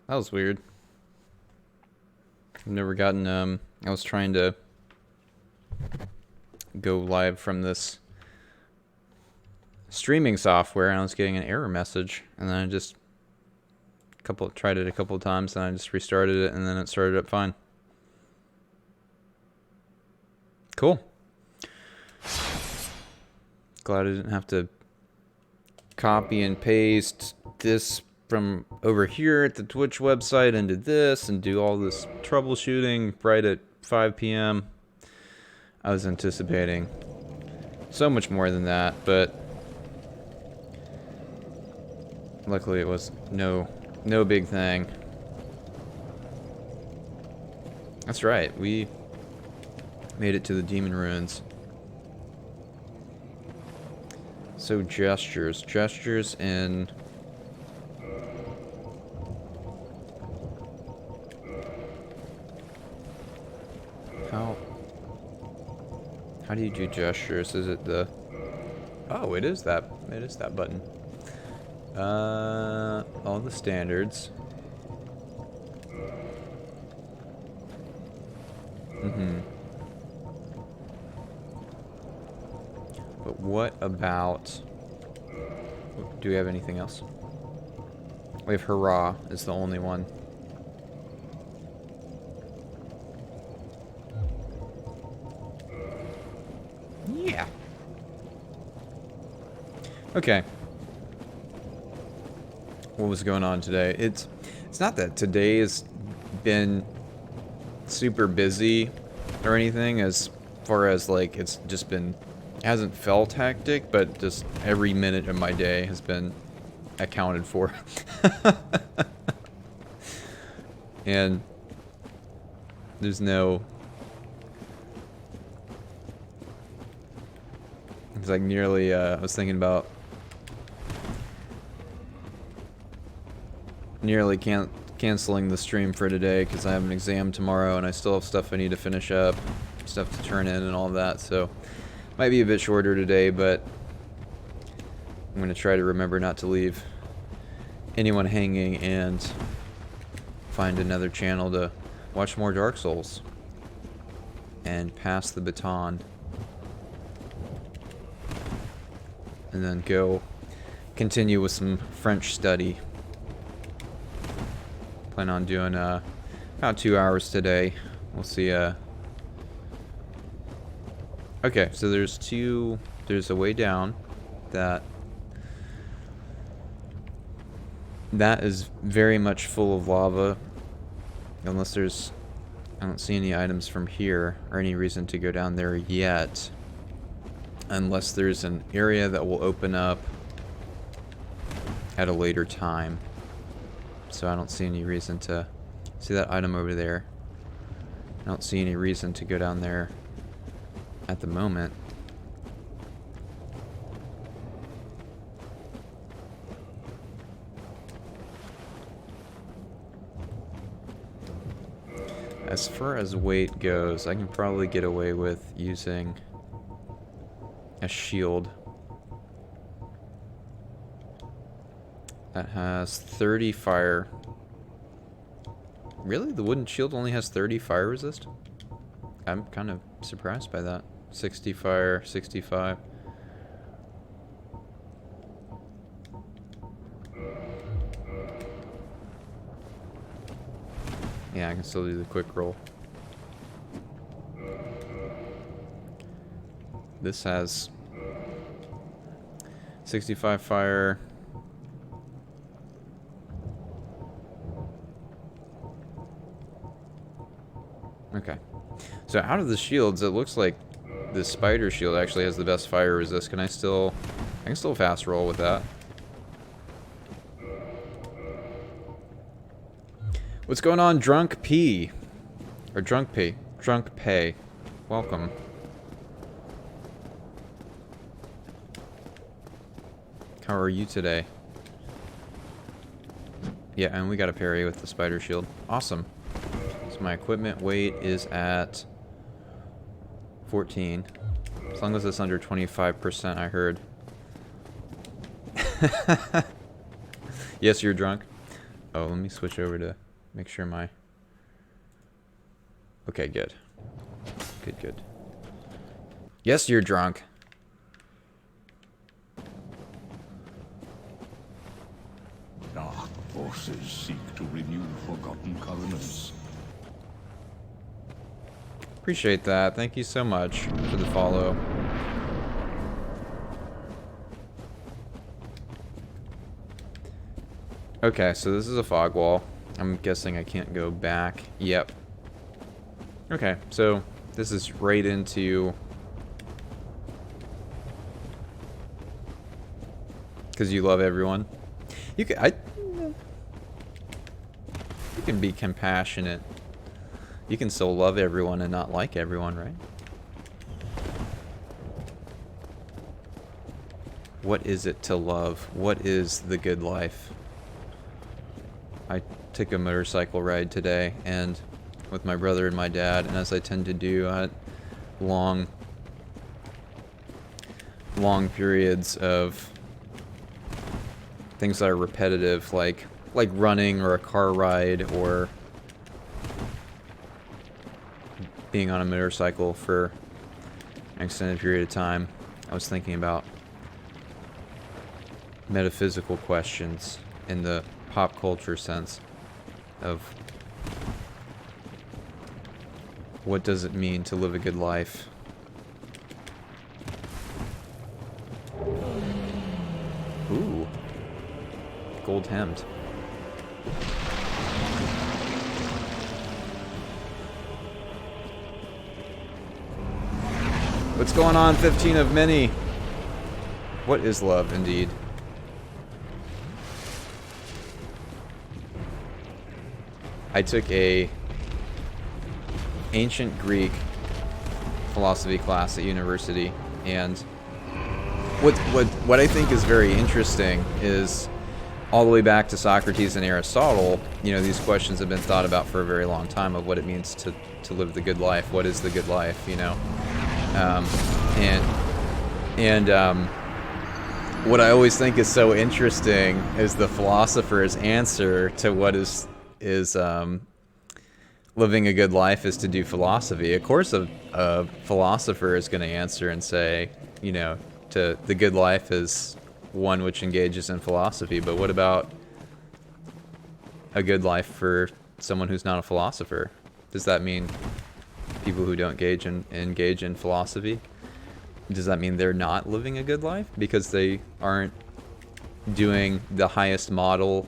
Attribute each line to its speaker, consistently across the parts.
Speaker 1: That was weird. I've never gotten, I was trying to go live from this streaming software and I was getting an error message, and then I just tried it a couple of times and I just restarted it and then it started up fine. Cool. Glad I didn't have to copy and paste this from over here at the Twitch website into this and do all this troubleshooting right at 5 p.m. I was anticipating so much more than that, but luckily it was no big thing. That's right, we made it to the Demon Ruins. So gestures in how do you do gestures? Is it the it is that button. All the standards. But what about, do we have anything else? We have hurrah is the only one. Yeah. Okay. What was going on today? It's not that today has been super busy or anything, as far as like it's just been, it hasn't felt hectic, but just every minute of my day has been accounted for. And there's no, it's like nearly, I was thinking about nearly canceling the stream for today because I have an exam tomorrow and I still have stuff I need to finish up, stuff to turn in and all that, so might be a bit shorter today, but I'm going to try to remember not to leave anyone hanging and find another channel to watch more Dark Souls and pass the baton, and then go continue with some French study. Plan on doing about 2 hours today. We'll see. Okay, so there's a way down that is very much full of lava, unless I don't see any items from here or any reason to go down there yet, unless there's an area that will open up at a later time. So I don't see any reason to see that item over there. I don't see any reason to go down there at the moment. As far as weight goes, I can probably get away with using a shield that has 30 fire. Really? The wooden shield only has 30 fire resist? I'm kind of surprised by that. 60 fire, 65. Yeah, I can still do the quick roll. This has 65 fire. Okay. So out of the shields, it looks like the spider shield actually has the best fire resist. I can still fast roll with that. What's going on, Drunk P? Or Drunk P? Drunk Pay. Welcome. How are you today? Yeah, and we got a parry with the spider shield. Awesome. So my equipment weight is at 14. As long as it's under 25%, I heard. Yes, you're drunk. Oh, let me switch over to make sure my... Okay, good. Good, good. Yes, you're drunk.
Speaker 2: Dark forces seek to renew forgotten covenants.
Speaker 1: Appreciate that. Thank you so much for the follow. Okay, so this is a fog wall. I'm guessing I can't go back. Yep. Okay, so this is right into... Because you love everyone. You can be compassionate. You can still love everyone and not like everyone, right? What is it to love? What is the good life? I took a motorcycle ride today, and with my brother and my dad, and as I tend to do at long periods of things that are repetitive, like running or a car ride or being on a motorcycle for an extended period of time, I was thinking about metaphysical questions in the pop culture sense of what does it mean to live a good life? Ooh. Gold hemmed. What's going on, 15 of many? What is love, indeed? I took a ancient Greek philosophy class at university, and what I think is very interesting is all the way back to Socrates and Aristotle, you know, these questions have been thought about for a very long time of what it means to live the good life. What is the good life, you know? What I always think is so interesting is the philosopher's answer to what is living a good life is to do philosophy. Of course, a philosopher is going to answer and say, you know, the good life is one which engages in philosophy. But what about a good life for someone who's not a philosopher? Does that mean people who don't engage in philosophy? Does that mean they're not living a good life because they aren't doing the highest model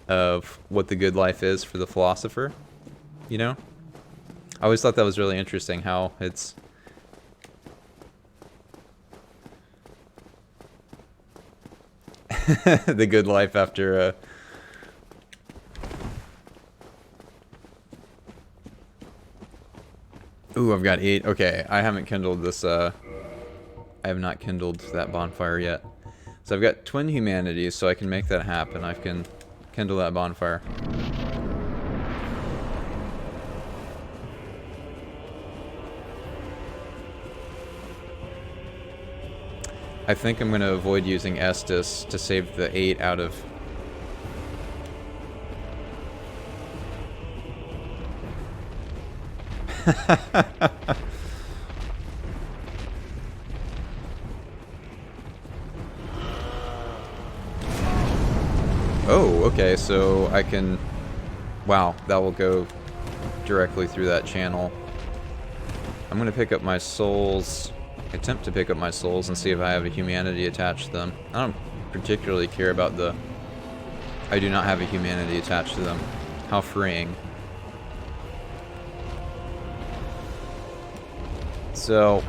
Speaker 1: of what the good life is for the philosopher? You know? I always thought that was really interesting how it's... the good life after a... Ooh, I've got 8. Okay, I haven't kindled this, I have not kindled that bonfire yet. So I've got twin humanities, so I can make that happen. I can kindle that bonfire. I think I'm going to avoid using Estus to save the 8 out of... Oh, okay, so I can... Wow, that will go directly through that channel. I'm going to pick up my souls... Attempt to pick up my souls and see if I have a humanity attached to them. I don't particularly care about the... I do not have a humanity attached to them. How freeing. So...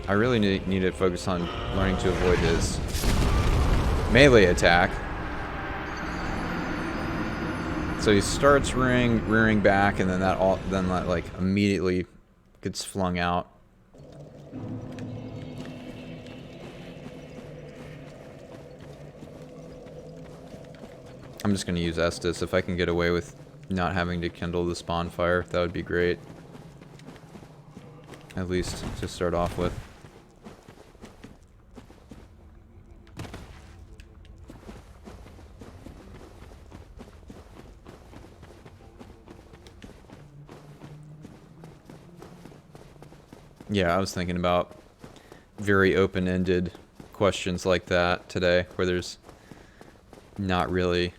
Speaker 1: I really need to focus on learning to avoid his melee attack. So he starts rearing back, and then that like immediately gets flung out. I'm just gonna use Estus. If I can get away with not having to kindle this bonfire, that would be great. At least to start off with. Yeah, I was thinking about very open-ended questions like that today, where there's not really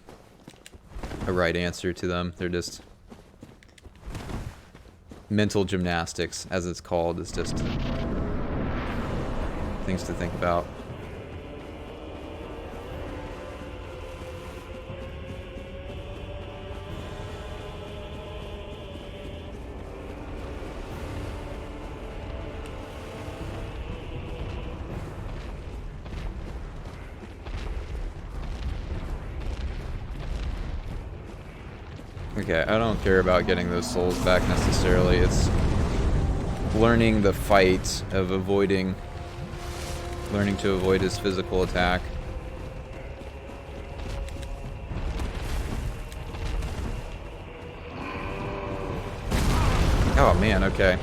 Speaker 1: a right answer to them. They're just mental gymnastics, as it's called. It's just things to think about. Okay, I don't care about getting those souls back necessarily. It's learning the fight of learning to avoid his physical attack. Oh man, okay.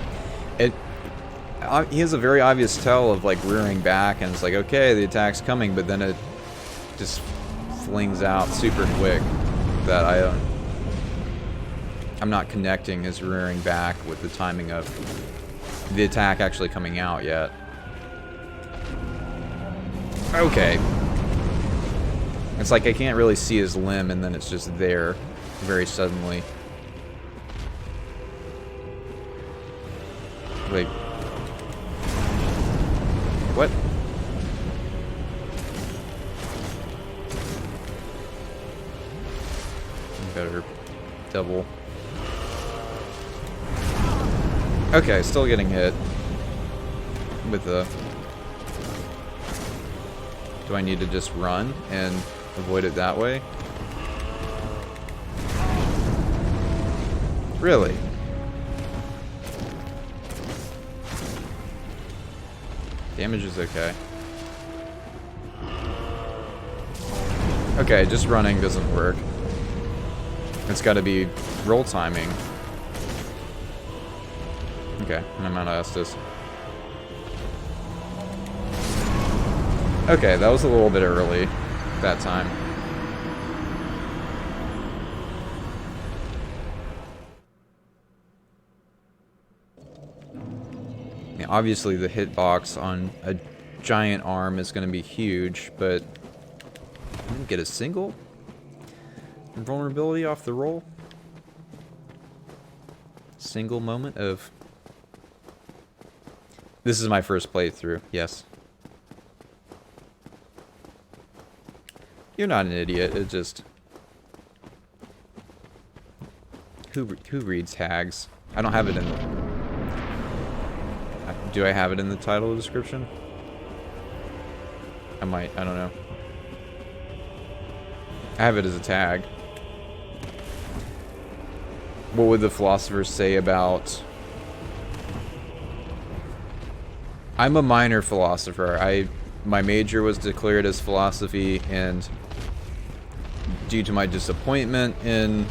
Speaker 1: He has a very obvious tell of like rearing back, and it's like, okay, the attack's coming, but then it just flings out super quick that I'm not connecting his rearing back with the timing of the attack actually coming out yet. Okay. It's like I can't really see his limb, and then it's just there very suddenly. Wait. What? Better double. Okay, still getting hit with the... Do I need to just run and avoid it that way? Really? Damage is okay. Okay, just running doesn't work. It's gotta be roll timing. Okay, I'm out of Estus. Okay, that was a little bit early that time. Yeah, obviously the hitbox on a giant arm is going to be huge, but I didn't get a single vulnerability off the roll. Single moment of... This is my first playthrough, yes. You're not an idiot, it just... Who reads tags? I don't have it in the... Do I have it in the title description? I might, I don't know. I have it as a tag. What would the philosophers say about... I'm a minor philosopher. My major was declared as philosophy, and due to my disappointment, not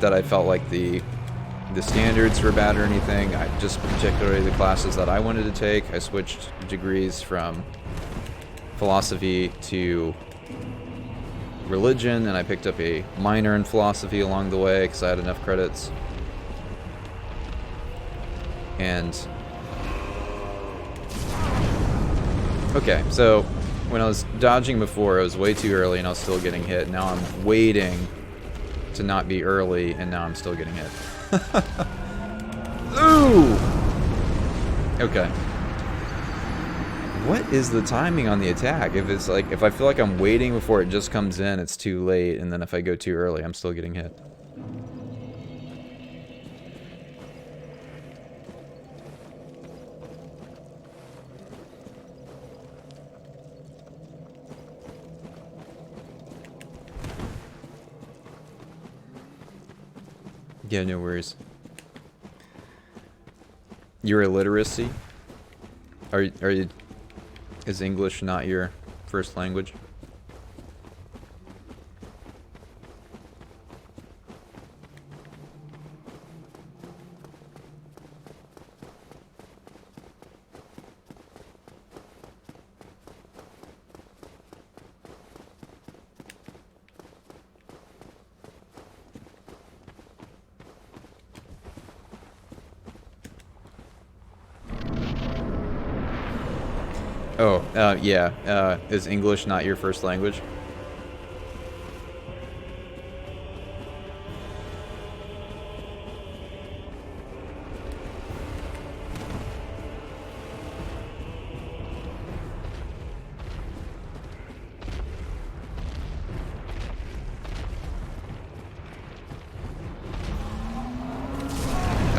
Speaker 1: that I felt like the standards were bad or anything, just particularly the classes that I wanted to take, I switched degrees from philosophy to religion, and I picked up a minor in philosophy along the way because I had enough credits. And okay, so when I was dodging before, I was way too early and I was still getting hit. Now I'm waiting to not be early, and now I'm still getting hit. Ooh! Okay. What is the timing on the attack? If it's like, if I feel like I'm waiting before it just comes in, it's too late, and then if I go too early, I'm still getting hit. Yeah, no worries. Your illiteracy? Are you... Is English not your first language? Oh, yeah. Is English not your first language?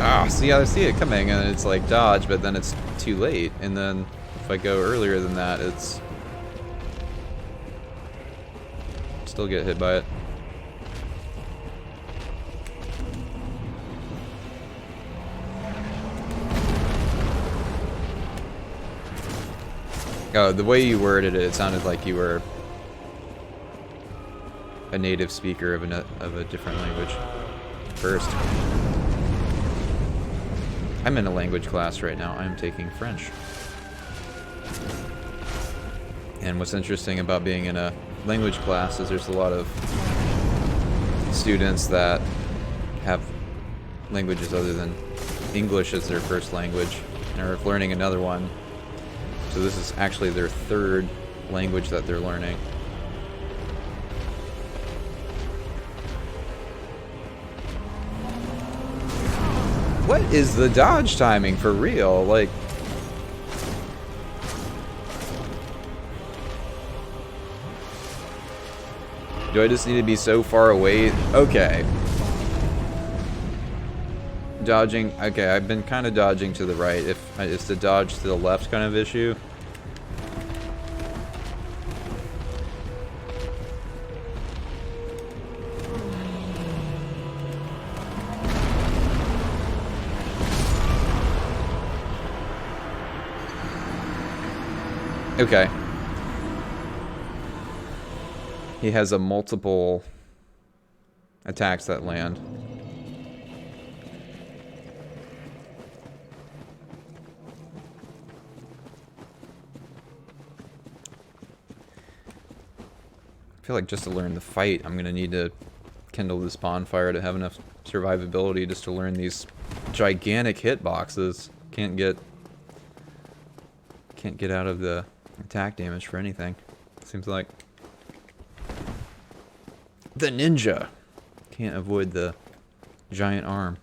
Speaker 1: Ah, see, I see it coming, and it's like dodge, but then it's too late. And then if I go earlier than that, it's still get hit by it. Oh, the way you worded it, it sounded like you were a native speaker of a different language first. I'm in a language class right now. I'm taking French. And what's interesting about being in a language class is there's a lot of students that have languages other than English as their first language and are learning another one. So this is actually their third language that they're learning. What is the dodge timing for real? Like, do I just need to be so far away? Okay. Dodging. Okay, I've been kind of dodging to the right. If it's the dodge to the left kind of issue. Okay. He has a multiple attacks that land. I feel like just to learn the fight, I'm gonna need to kindle this bonfire to have enough survivability just to learn these gigantic hitboxes. Can't get out of the attack damage for anything, seems like. The ninja can't avoid the giant arm.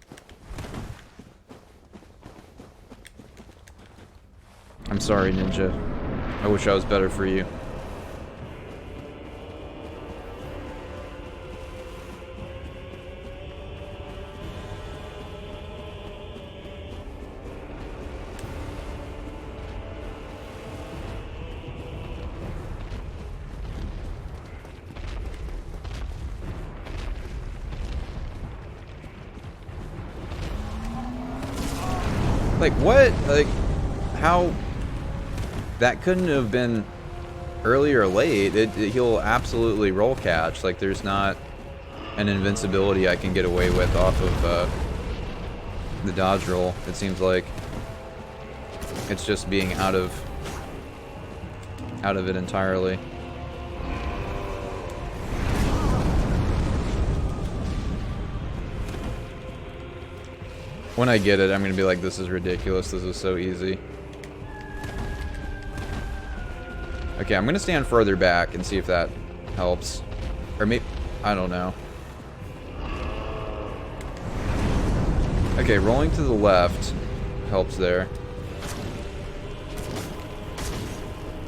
Speaker 1: I'm sorry, ninja. I wish I was better for you. Like, what? Like, how? That couldn't have been early or late. He'll absolutely roll catch. Like, there's not an invincibility I can get away with off of the dodge roll. It seems like it's just being out of it entirely. When I get it, I'm gonna be like, this is ridiculous. This is so easy. Okay, I'm gonna stand further back and see if that helps. Or maybe, I don't know. Okay, rolling to the left helps there.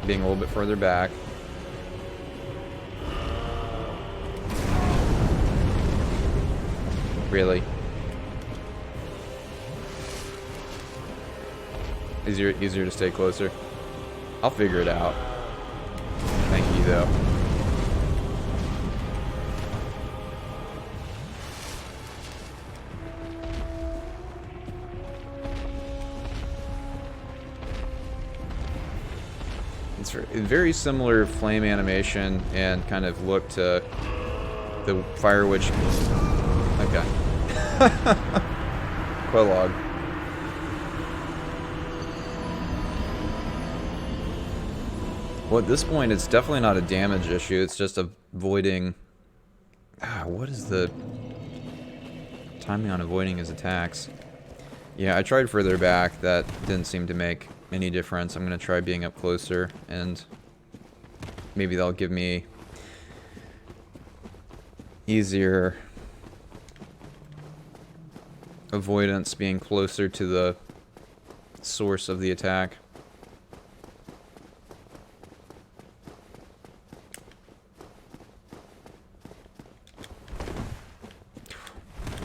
Speaker 1: Being a little bit further back. Really? Easier to stay closer. I'll figure it out. Thank you, though. It's very similar flame animation and kind of look to the Fire Witch. Okay. Prologue. Well, at this point, it's definitely not a damage issue. It's just avoiding... what is the timing on avoiding his attacks? Yeah, I tried further back. That didn't seem to make any difference, I'm going to try being up closer, and maybe that'll give me easier avoidance being closer to the source of the attack.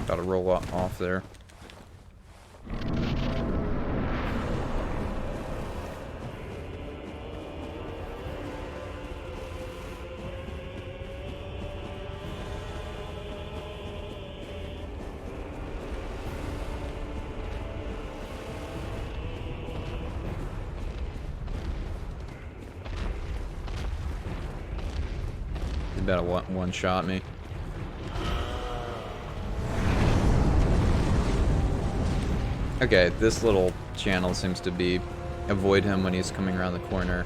Speaker 1: Got to roll off there. About one shot me. Okay, this little channel seems to be avoid him when he's coming around the corner.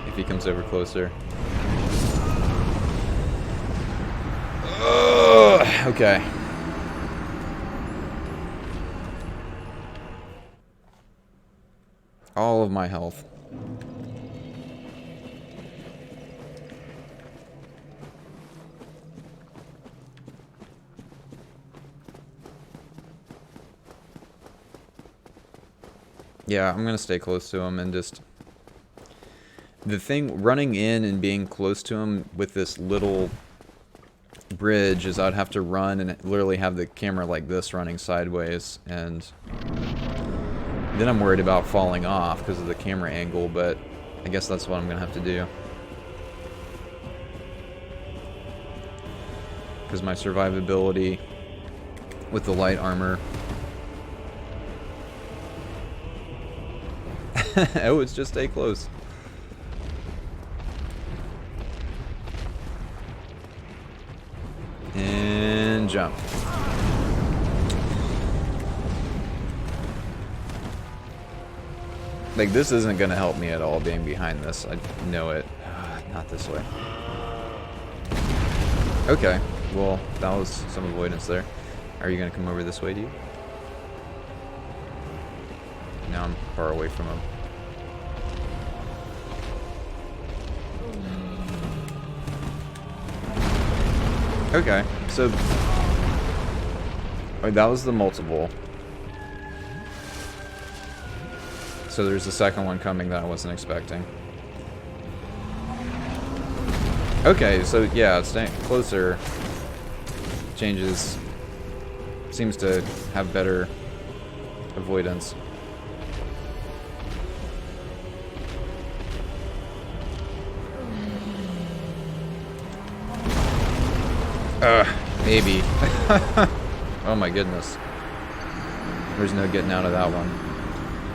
Speaker 1: If he comes over closer. Okay. All of my health. Yeah, I'm gonna stay close to him and just... The thing, running in and being close to him with this little bridge is I'd have to run and literally have the camera like this running sideways, and then I'm worried about falling off because of the camera angle, but I guess that's what I'm gonna have to do. Because my survivability with the light armor... Oh, it's just stay close. And jump. Like, this isn't gonna help me at all being behind this. I know it. Not this way. Okay, well, that was some avoidance there. Are you gonna come over this way, do you? Now I'm far away from him. Okay, so that was the multiple. So there's a second one coming that I wasn't expecting. Okay, so yeah, staying closer changes, seems to have better avoidance. Maybe. Oh my goodness. There's no getting out of that one.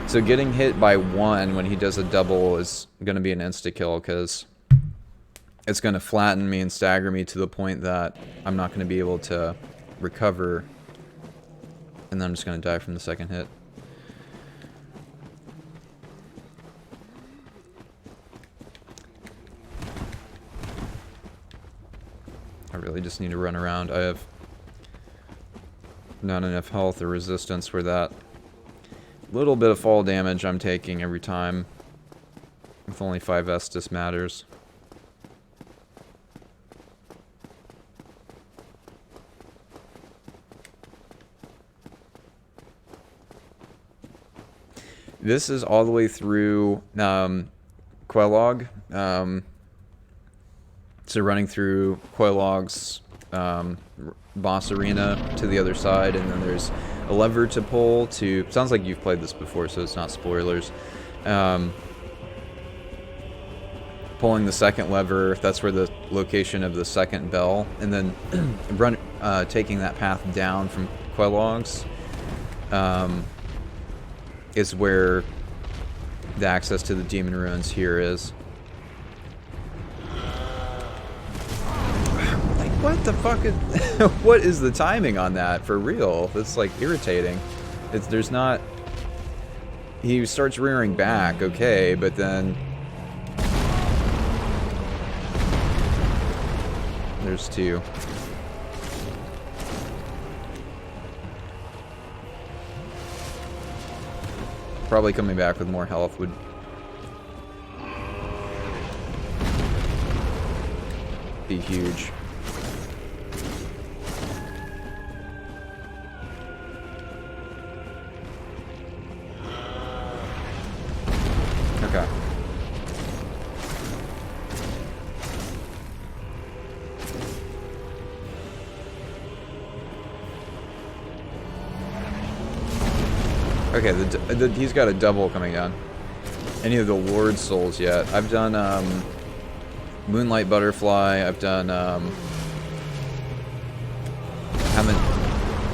Speaker 1: So getting hit by one when he does a double is going to be an insta-kill, because it's going to flatten me and stagger me to the point that I'm not going to be able to recover, and then I'm just going to die from the second hit. I really just need to run around. I have not enough health or resistance for that little bit of fall damage I'm taking every time. With only 5 Estus matters. This is all the way through Quelog. So running through Quelog's boss arena to the other side, and then there's a lever to pull to... Sounds like you've played this before, so it's not spoilers. Pulling the second lever, that's where the location of the second bell, and then taking that path down from Quelog's is where the access to the Demon Ruins here is. What the fuck is... What is the timing on that, for real? It's like irritating. There's not... He starts rearing back, okay, but then... There's two. Probably coming back with more health would... be huge. Okay. Okay, he's got a double coming down. Any of the Lord Souls yet? I've done Moonlight Butterfly. I've done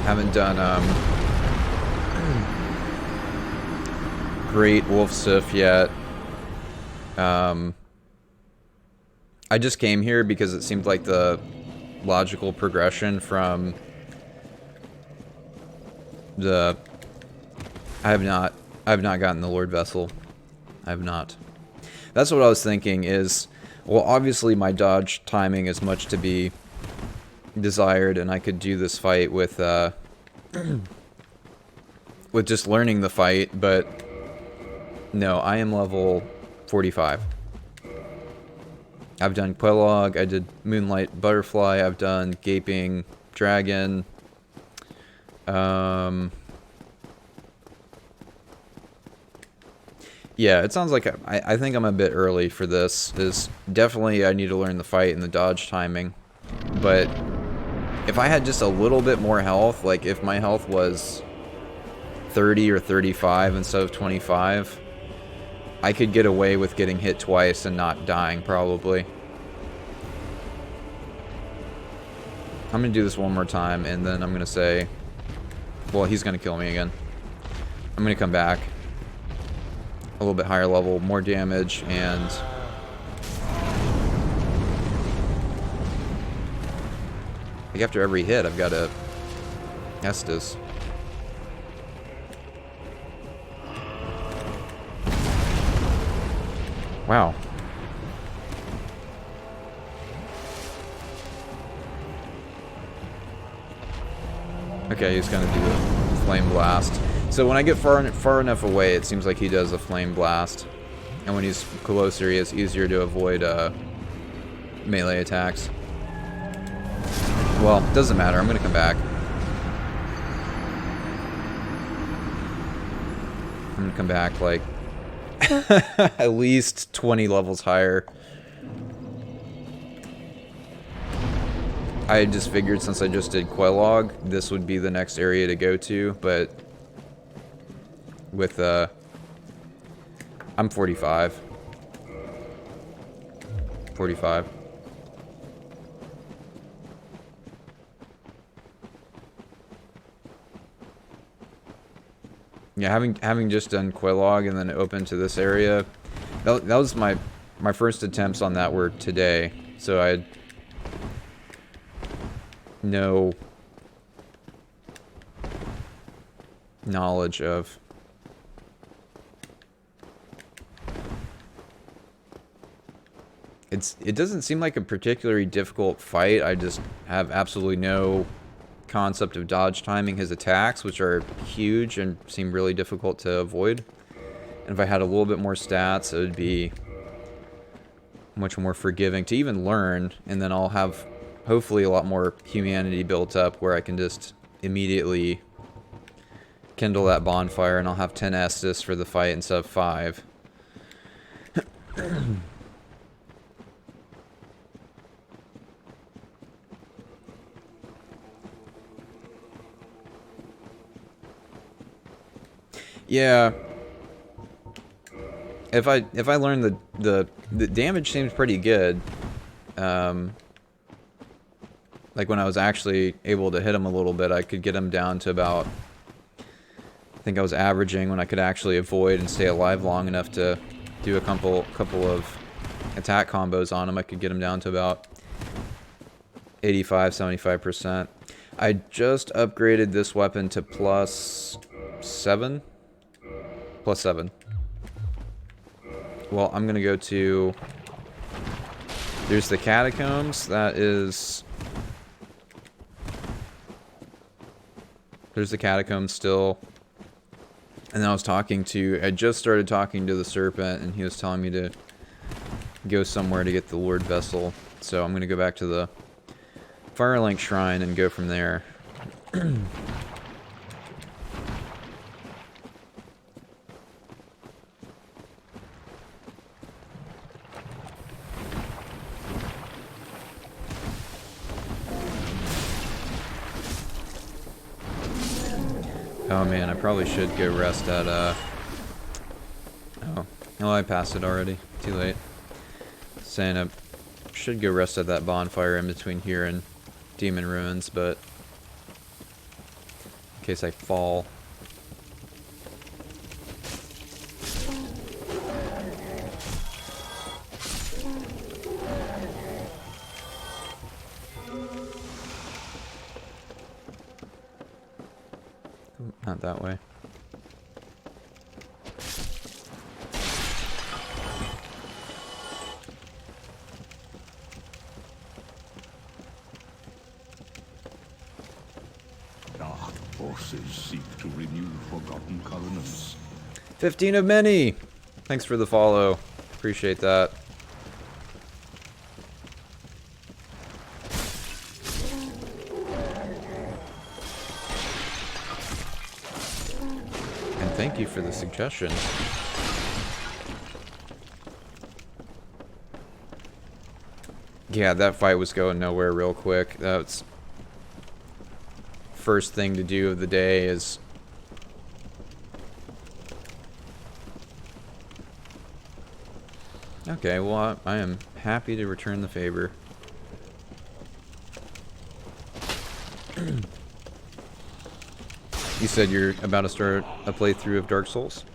Speaker 1: haven't done Great Wolf Sif yet. I just came here because it seemed like the logical progression from the... I have not gotten the Lord Vessel. I have not. That's what I was thinking is, well, obviously my dodge timing is much to be desired, and I could do this fight with with just learning the fight, but no, I am level 45. I've done Quelog, I did Moonlight Butterfly, I've done Gaping Dragon, yeah, it sounds like I think I'm a bit early for this. Definitely I need to learn the fight and the dodge timing. But if I had just a little bit more health, like if my health was 30 or 35 instead of 25, I could get away with getting hit twice and not dying, probably. I'm going to do this one more time, and then I'm going to say... Well, he's going to kill me again. I'm going to come back. A little bit higher level, more damage, and... like after every hit, I've got to... Estus. Wow. Okay, he's gonna do a flame blast. So when I get far enough away, it seems like he does a flame blast, and when he's closer, he is easier to avoid melee attacks. Well, doesn't matter. I'm gonna come back. I'm gonna come back like at least 20 levels higher. I just figured since I just did Quelog, this would be the next area to go to, but with, I'm 45. 45. Yeah, having just done Quelog and then open to this area, that was my first attempts on that were today, so I had no knowledge of it doesn't seem like a particularly difficult fight. I just have absolutely no concept of dodge timing his attacks, which are huge and seem really difficult to avoid. And if I had a little bit more stats, it would be much more forgiving to even learn, and then I'll have hopefully a lot more humanity built up where I can just immediately kindle that bonfire, and I'll have 10 Estus for the fight instead of 5. Yeah. If I learn the damage seems pretty good. Like when I was actually able to hit him a little bit, I could get him down to about, I think I was averaging when I could actually avoid and stay alive long enough to do a couple of attack combos on him. I could get him down to about 85-75%. I just upgraded this weapon to +7. +7. Well, I'm gonna go to... There's the catacombs. That is... There's the catacombs still. And then I just started talking to the Serpent, and he was telling me to go somewhere to get the Lord Vessel. So I'm going to go back to the Firelink Shrine and go from there. Oh man, I probably should go rest at, oh, I passed it already. Too late. Saying I should go rest at that bonfire in between here and Demon Ruins, but in case I fall. Ooh, not that way.
Speaker 2: Dark forces seek to renew forgotten covenants.
Speaker 1: 15 of many! Thanks for the follow. Appreciate that. And thank you for the suggestions. Yeah, that fight was going nowhere real quick. That's first thing to do of the day is okay, well, I am happy to return the favor. You said you're about to start a playthrough of Dark Souls?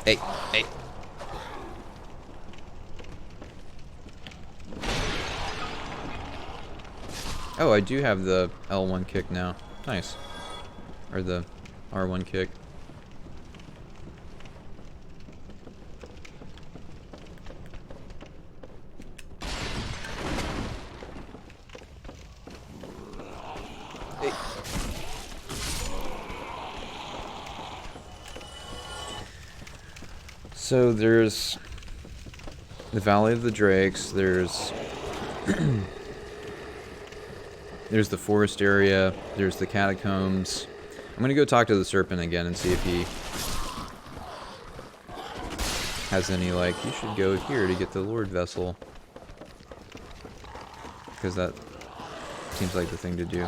Speaker 1: Hey, hey. Oh, I do have the L1 kick now. Nice. Or the R1 kick. Hey. So there's the Valley of the Drakes, there's there's the forest area, there's the catacombs. I'm gonna go talk to the Serpent again and see if he has any, like, you should go here to get the Lord Vessel. Because that seems like the thing to do.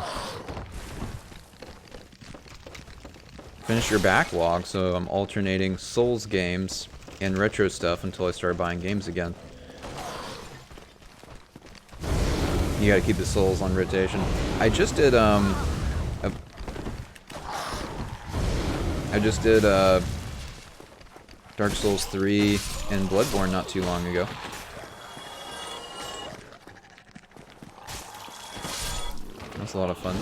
Speaker 1: Finish your backlog, so I'm alternating Souls games and retro stuff until I start buying games again. You gotta keep the Souls on rotation. I just did Dark Souls 3 and Bloodborne not too long ago. That's a lot of fun.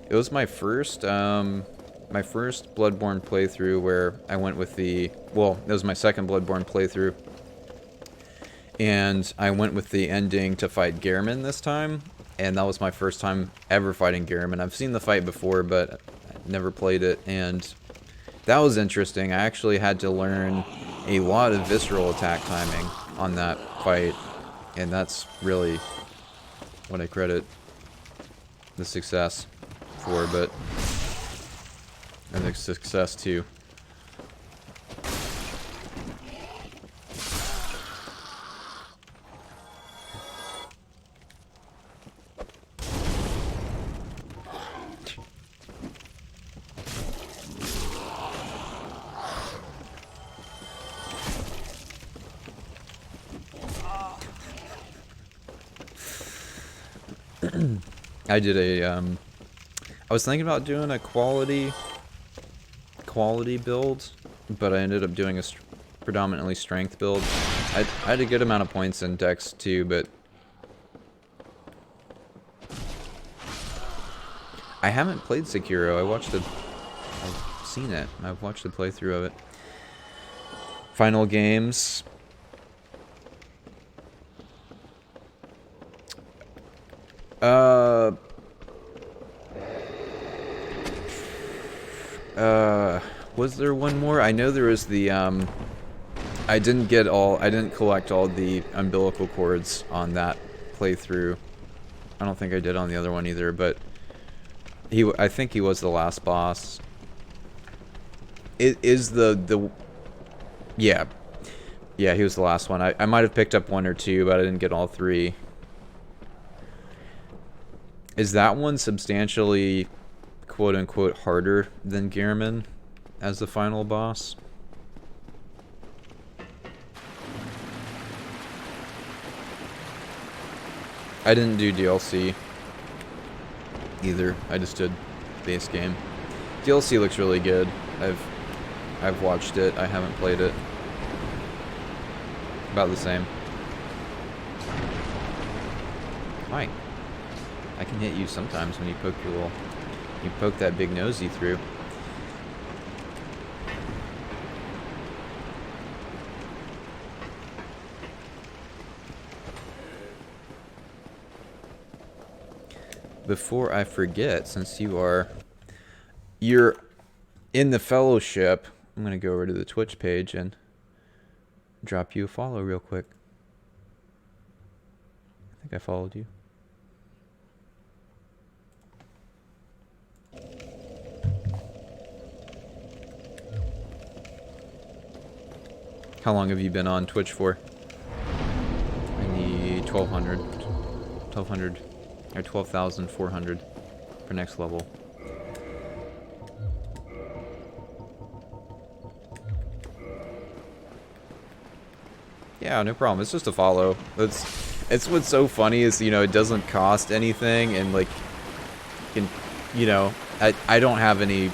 Speaker 1: It was my first Bloodborne playthrough where I went with the, well, it was my second Bloodborne playthrough. And I went with the ending to fight Gehrman this time. And that was my first time ever fighting Gehrman. I've seen the fight before, but I never played it. And that was interesting. I actually had to learn a lot of visceral attack timing on that fight. And that's really what I credit the success for, but and the success too. I did a I was thinking about doing a quality build, but I ended up doing a predominantly strength build. I had a good amount of points in Dex too, but I haven't played Sekiro. I've seen it. I've watched the playthrough of it. Final games. Uh... Was there one more? I know there was the, I didn't collect all the umbilical cords on that playthrough. I don't think I did on the other one either, but I think he was the last boss. It is yeah. Yeah, he was the last one. I might have picked up one or two, but I didn't get all three. Is that one substantially, quote-unquote, harder than Gehrman as the final boss? I didn't do DLC either. I just did base game. DLC looks really good. I've watched it. I haven't played it. About the same. Hi. I can hit you sometimes when you poke you poke that big nosy through. Before I forget, since you're in the fellowship, I'm gonna go over to the Twitch page and drop you a follow real quick. I think I followed you. How long have you been on Twitch for? I need 1200 or 12,400 for next level. Yeah, no problem. It's just a follow. It's what's so funny is, you know, it doesn't cost anything, and like, you know, I don't have any.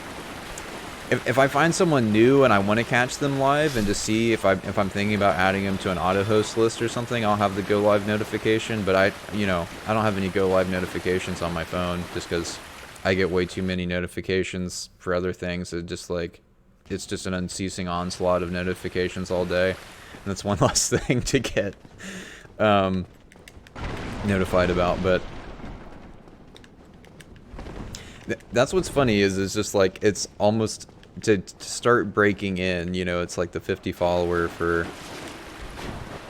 Speaker 1: If I find someone new and I want to catch them live and to see if I'm thinking about adding them to an auto host list or something, I'll have the go live notification. But I don't have any go live notifications on my phone just because I get way too many notifications for other things. It's just an unceasing onslaught of notifications all day, and that's one less thing to get notified about. But that's what's funny is just like it's almost to start breaking in, you know, it's like the 50 follower for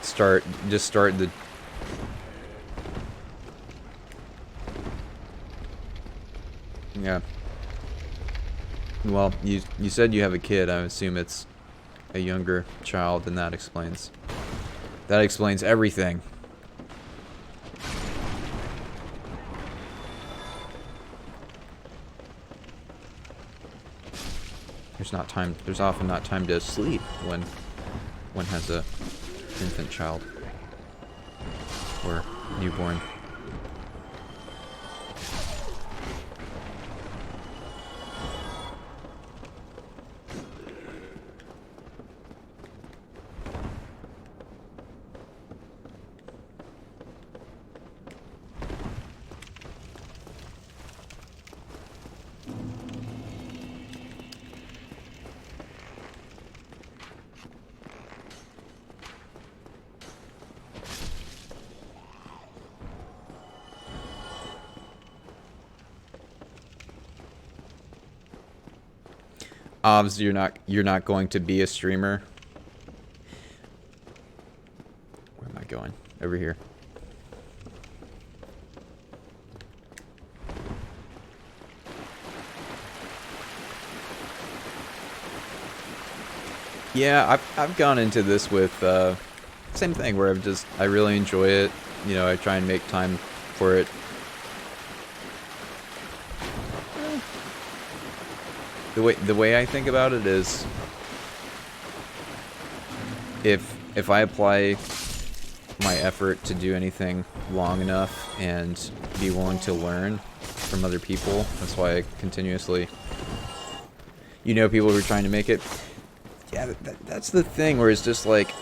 Speaker 1: start the yeah. Well, you said you have a kid. I assume it's a younger child, and that explains everything. There's often not time to sleep when one has a infant child or newborn. Obs, you're not going to be a streamer. Where am I going? Over here. Yeah, I've gone into this with same thing where I really enjoy it. You know, I try and make time for it. The way I think about it is, if I apply my effort to do anything long enough and be willing to learn from other people, that's why I continuously, you know, people who are trying to make it. Yeah, that's the thing where it's just like,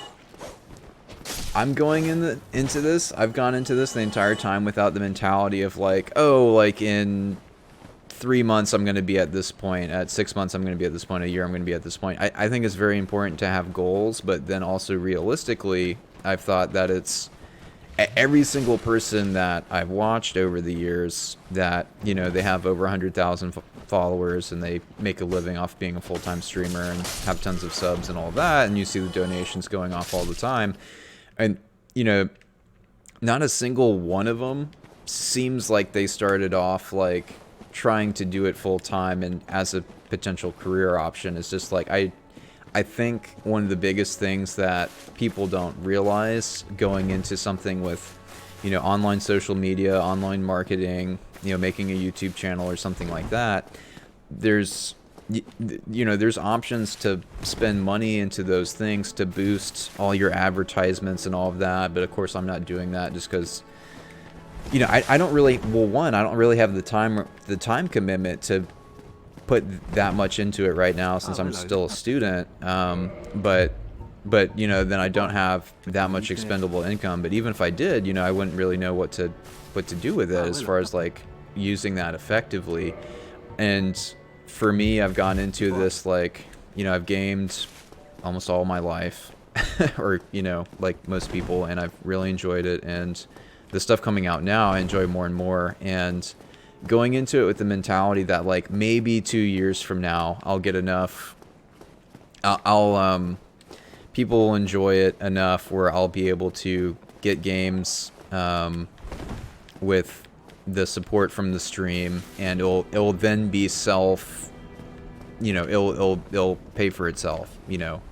Speaker 1: I'm going into this. I've gone into this the entire time without the mentality of like, oh, like in 3 months I'm going to be at this point, at 6 months I'm going to be at this point, a year I'm going to be at this point. I think it's very important to have goals, but then also realistically, I've thought that every single person that I've watched over the years that, you know, they have over 100,000 followers and they make a living off being a full-time streamer and have tons of subs and all that, and you see the donations going off all the time, and, you know, not a single one of them seems like they started off like trying to do it full-time and as a potential career option. It's just like, I think one of the biggest things that people don't realize going into something with, you know, online social media, online marketing, you know, making a YouTube channel or something like that, there's, you know, there's options to spend money into those things to boost all your advertisements and all of that. But of course, I'm not doing that just because, you know, I don't really, well, one, I don't really have the time commitment to put that much into it right now since I'm still a student. But you know, then I don't have that much expendable income. But even if I did, you know, I wouldn't really know what to do with it as far as like using that effectively. And for me, I've gone into this like, you know, I've gamed almost all my life, or, you know, like most people, and I've really enjoyed it. And the stuff coming out now, I enjoy more and more. And going into it with the mentality that like maybe 2 years from now I'll get enough, people will enjoy it enough where I'll be able to get games with the support from the stream, and it'll then be self, you know, it'll pay for itself, you know,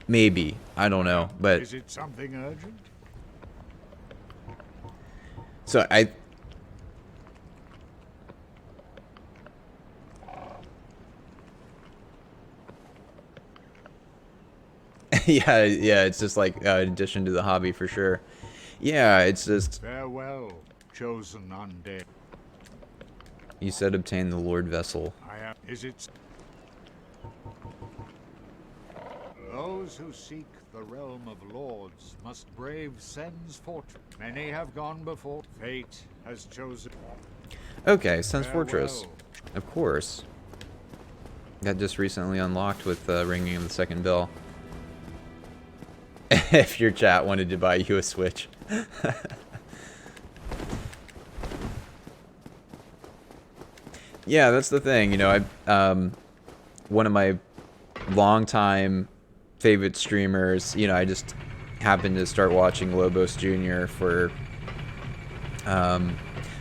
Speaker 1: maybe, I don't know, but
Speaker 3: is it something urgent?
Speaker 1: so yeah, it's just like in addition to the hobby for sure. Yeah, it's just,
Speaker 3: Farewell, chosen undead.
Speaker 1: you said obtain the Lord Vessel.
Speaker 3: I am. Is it? Those who seek the realm of lords must brave Sen's fortress. Many have gone before. Fate has chosen.
Speaker 1: Okay, Sen's Fortress.
Speaker 3: Farewell.
Speaker 1: Of course. That just recently unlocked with ringing of the second bell. If your chat wanted to buy you a Switch. Yeah, that's the thing, you know, one of my longtime favorite streamers, you know, I just happened to start watching Lobos Jr. for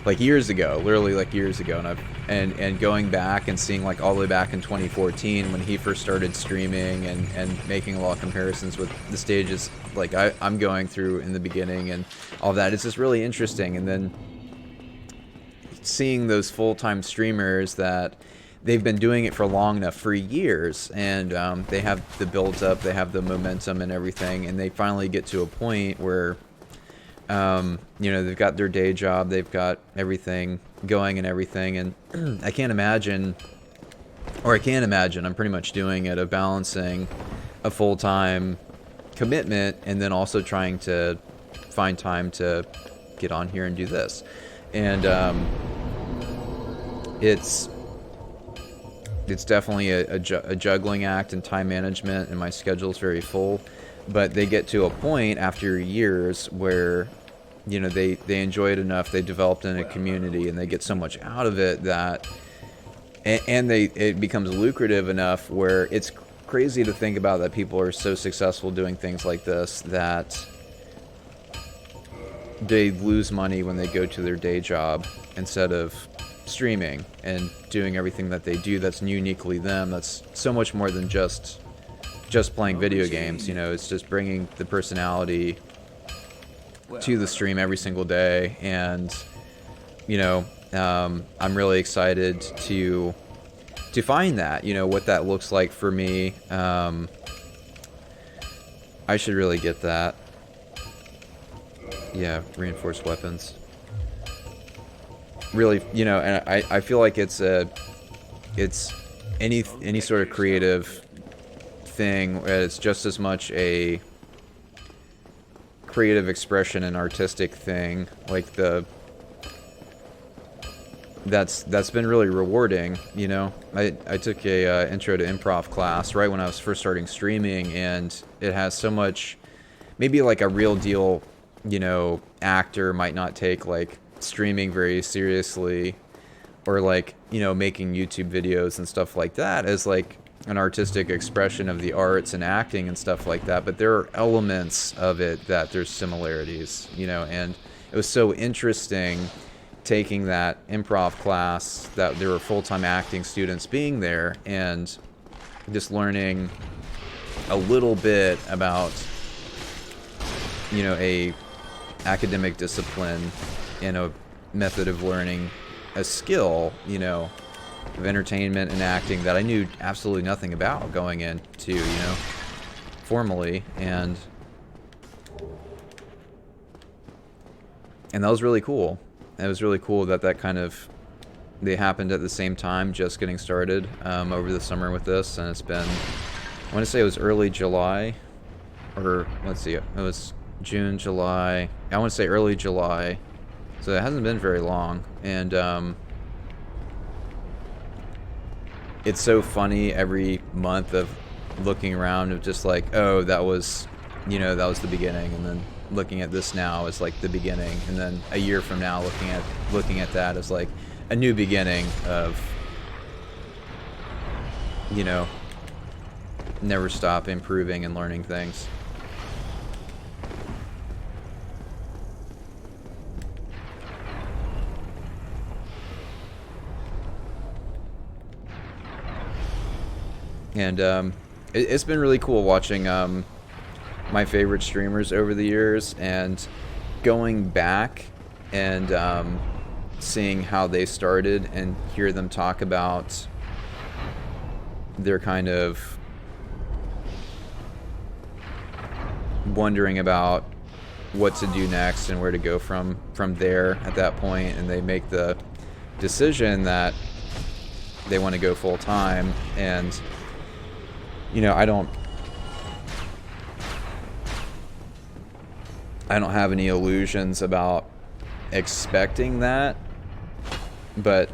Speaker 1: like years ago, literally like years ago, and going back and seeing like all the way back in 2014 when he first started streaming and making a lot of comparisons with the stages like I'm going through in the beginning and all that. It's just really interesting. And then seeing those full-time streamers that they've been doing it for long enough, for years, and they have the build-up, they have the momentum and everything, and they finally get to a point where you know, they've got their day job, they've got everything going and everything, and I can't imagine, I'm pretty much doing it, of balancing a full-time commitment and then also trying to find time to get on here and do this. And it's definitely a juggling act and time management, and my schedule's very full. But they get to a point after years where, you know, they enjoy it enough, they developed in a community, and they get so much out of it that, and it becomes lucrative enough where it's crazy to think about that people are so successful doing things like this that they lose money when they go to their day job instead of streaming and doing everything that they do that's uniquely them. That's so much more than just playing video games, you know. It's just bringing the personality to the stream every single day. And, you know, I'm really excited to find that, you know, what that looks like for me. I should really get that. Yeah, reinforced weapons. Really, you know, and I feel like it's any sort of creative thing, it's just as much a creative expression and artistic thing, like that's been really rewarding, you know. I took a intro to improv class right when I was first starting streaming, and it has so much, maybe like a real deal you know, actor might not take like streaming very seriously, or like, you know, making YouTube videos and stuff like that as like an artistic expression of the arts and acting and stuff like that, but there are elements of it that there's similarities, you know. And it was so interesting taking that improv class that there were full-time acting students being there and just learning a little bit about, you know, a academic discipline and a method of learning a skill, you know, of entertainment and acting that I knew absolutely nothing about going into, you know, formally. And that was really cool. It was really cool that that kind of, they happened at the same time, just getting started over the summer with this. And it's been, I want to say it was early July, or let's see, it was June, July, I want to say early July, so it hasn't been very long. And it's so funny every month of looking around of just like, oh, that was, you know, that was the beginning, and then looking at this now is like the beginning, and then a year from now looking at that as like a new beginning of, you know, never stop improving and learning things. And it's been really cool watching my favorite streamers over the years and going back and seeing how they started and hear them talk about their kind of wondering about what to do next and where to go from there at that point, and they make the decision that they want to go full time. And you know, I don't have any illusions about expecting that, but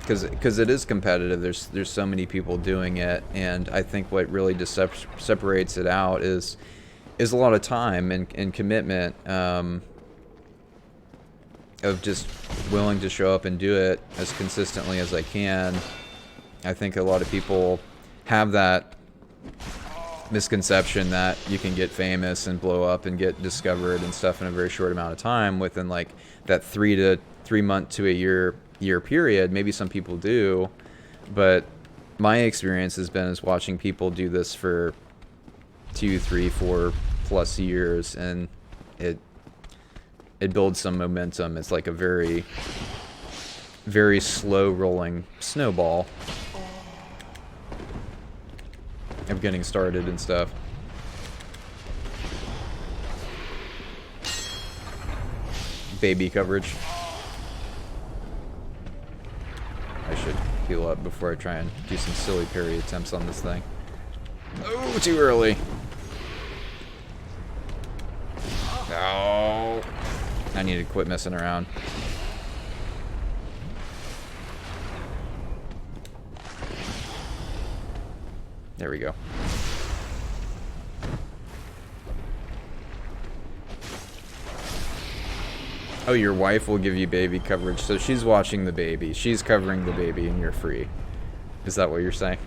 Speaker 1: because it is competitive, there's so many people doing it, and I think what really just separates it out is a lot of time and commitment, of just willing to show up and do it as consistently as I can. I think a lot of people have that misconception that you can get famous and blow up and get discovered and stuff in a very short amount of time within like that 3 month to a year period. Maybe some people do, but my experience has been is watching people do this for 2, 3, 4 plus years, and it builds some momentum. It's like a very, very slow rolling snowball of getting started and stuff. Baby coverage. I should heal up before I try and do some silly parry attempts on this thing. Oh, too early. Oh, I need to quit messing around. There we go. Oh, your wife will give you baby coverage, so she's watching the baby. She's covering the baby and you're free. Is that what you're saying?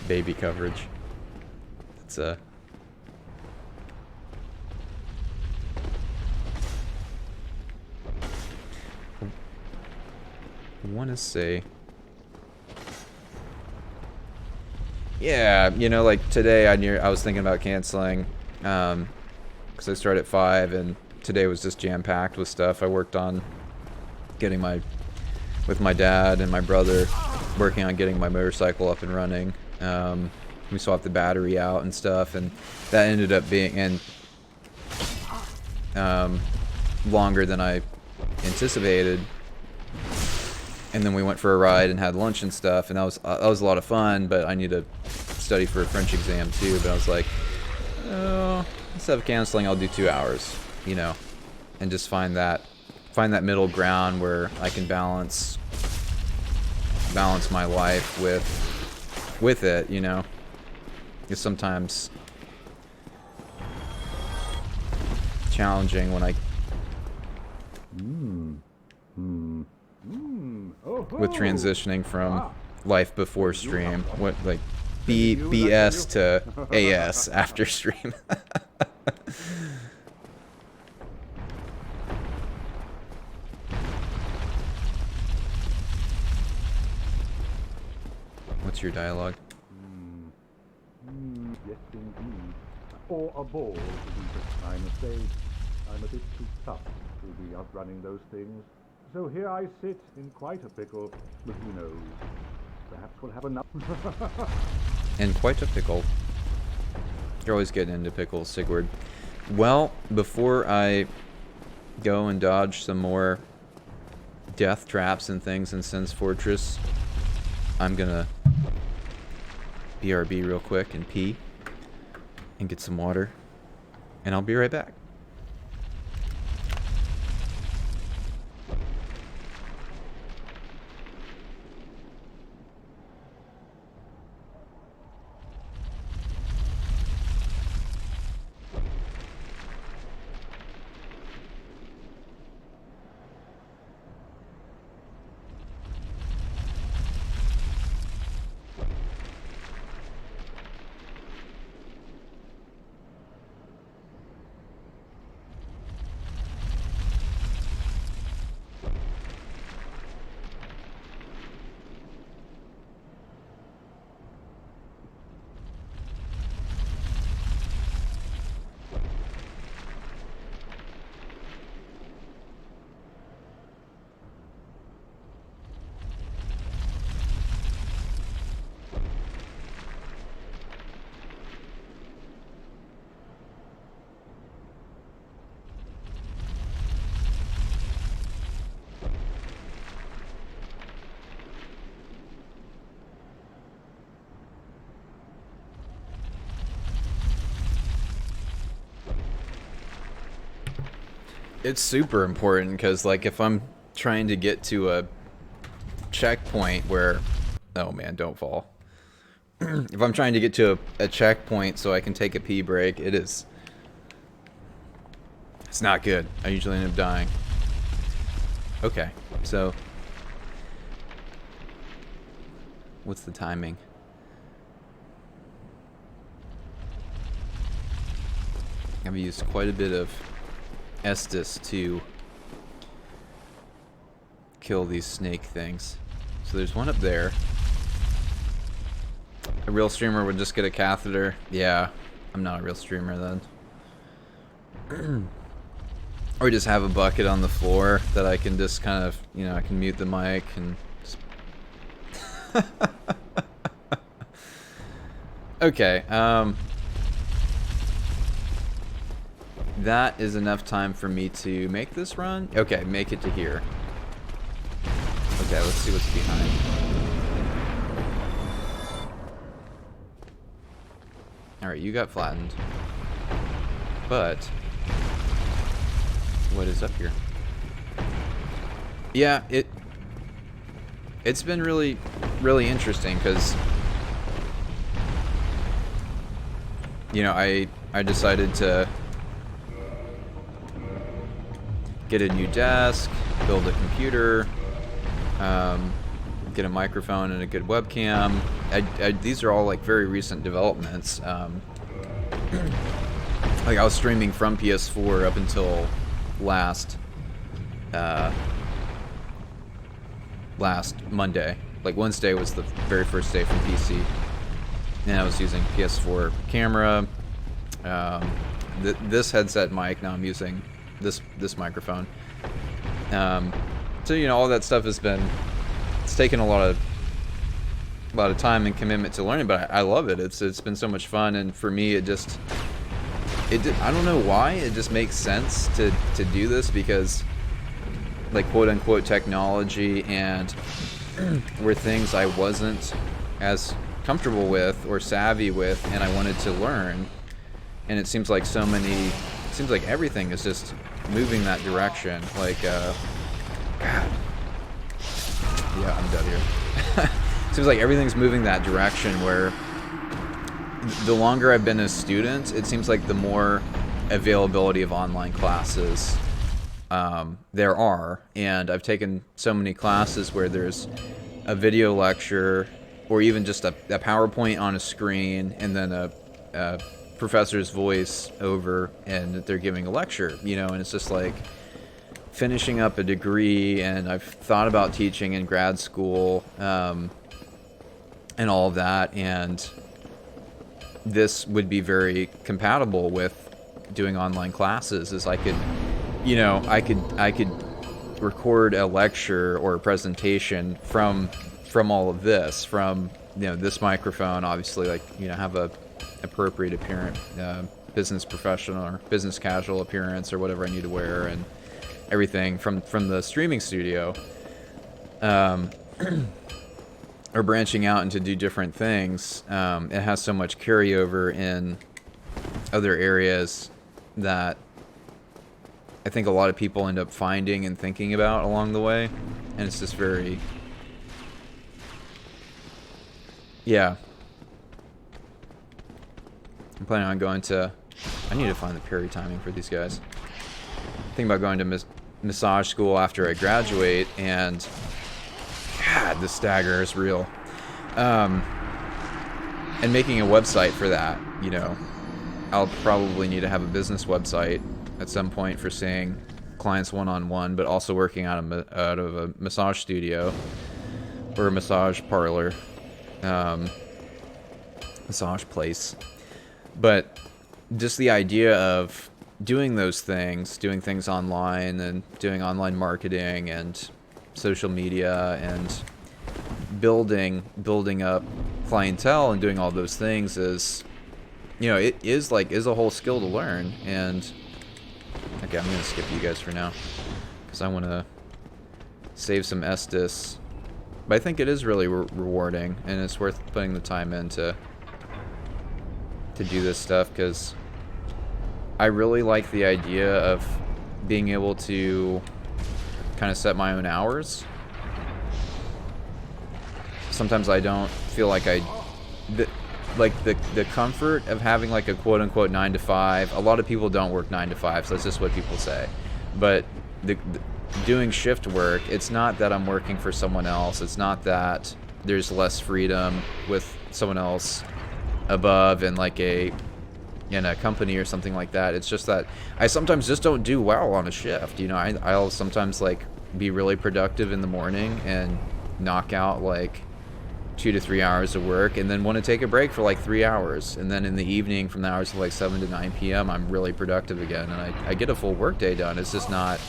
Speaker 1: Baby coverage. It's I want to say... Yeah, you know, like today I was thinking about canceling, because I start at 5, and today was just jam-packed with stuff. I worked on getting with my dad and my brother, working on getting my motorcycle up and running. We swapped the battery out and stuff, and that ended up being longer than I anticipated. And then we went for a ride and had lunch and stuff, and that was a lot of fun. But I need to study for a French exam too. But I was like, oh, instead of canceling, I'll do 2 hours, you know, and just find that middle ground where I can balance my life with it, you know. Because sometimes challenging when I with transitioning from life before stream, what like BS to AS after stream. What's your dialogue?
Speaker 4: Yes, indeed. Or a ball, to be precise. I'm afraid I'm a bit too tough to be outrunning those things. So here I sit in quite a pickle, but who knows? Perhaps we'll have enough.
Speaker 1: In quite a pickle. You're always getting into pickles, Sigurd. Well, before I go and dodge some more death traps and things in Sin's Fortress, I'm gonna BRB real quick and pee and get some water, and I'll be right back. It's super important because, like, if I'm trying to get to a checkpoint where... Oh, man, don't fall. If I'm trying to get to a checkpoint so I can take a pee break, it's not good. I usually end up dying. Okay, so... What's the timing? I've used quite a bit of Estus to kill these snake things. So there's one up there. A real streamer would just get a catheter. Yeah, I'm not a real streamer then. Or just have a bucket on the floor that I can just kind of, you know, I can mute the mic and... Okay, that is enough time for me to make this run. Okay, make it to here. Okay, let's see what's behind. Alright, you got flattened. But what is up here? Yeah, it's been really interesting because, you know, I decided to get a new desk, build a computer, get a microphone and a good webcam. These are all like very recent developments. Like I was streaming from PS4 up until last Monday. Like Wednesday was the very first day from PC, and I was using PS4 camera, this headset mic. Now I'm using this microphone. So you know, all that stuff it's taken a lot of time and commitment to learning, but I love it. It's been so much fun, and for me I don't know why it just makes sense to do this, because like quote unquote technology and were things I wasn't as comfortable with or savvy with, and I wanted to learn, and it seems like everything is just moving that direction. Like God. Yeah, I'm dead here. Seems like everything's moving that direction where the longer I've been a student, it seems like the more availability of online classes there are. And I've taken so many classes where there's a video lecture or even just a PowerPoint on a screen and then a professor's voice over and they're giving a lecture, you know, and it's just like finishing up a degree, and I've thought about teaching in grad school and all of that, and this would be very compatible with doing online classes. Is I could, you know, I could record a lecture or a presentation from all of this, from, you know, this microphone, obviously, like, you know, have a appropriate appearance, business professional or business casual appearance or whatever I need to wear, and everything from the streaming studio, or branching out into do different things. It has so much carryover in other areas that I think a lot of people end up finding and thinking about along the way, and it's just very, yeah. I'm planning on going to, I need to find the parry timing for these guys. Thinking about going to massage school after I graduate, and God, the stagger is real. And making a website for that, you know. I'll probably need to have a business website at some point for seeing clients one-on-one, but also working out of a massage studio or a massage parlor, massage place. But just the idea of doing those things, doing things online and doing online marketing and social media and building up clientele and doing all those things is, you know, it is a whole skill to learn. And okay, I'm gonna skip you guys for now because I want to save some Estus, but I think it is really rewarding, and it's worth putting the time in to do this stuff, because I really like the idea of being able to kind of set my own hours. Sometimes I don't feel like the comfort of having like a quote-unquote 9 to 5. A lot of people don't work 9 to 5, so that's just what people say. But doing shift work, it's not that I'm working for someone else. It's not that there's less freedom with someone else above in like in a company or something like that. It's just that I sometimes just don't do well on a shift. You know, I'll sometimes like be really productive in the morning and knock out like 2 to 3 hours of work, and then want to take a break for like 3 hours, and then in the evening from the hours of like 7 to 9 p.m. I'm really productive again, and I get a full work day done. It's just not,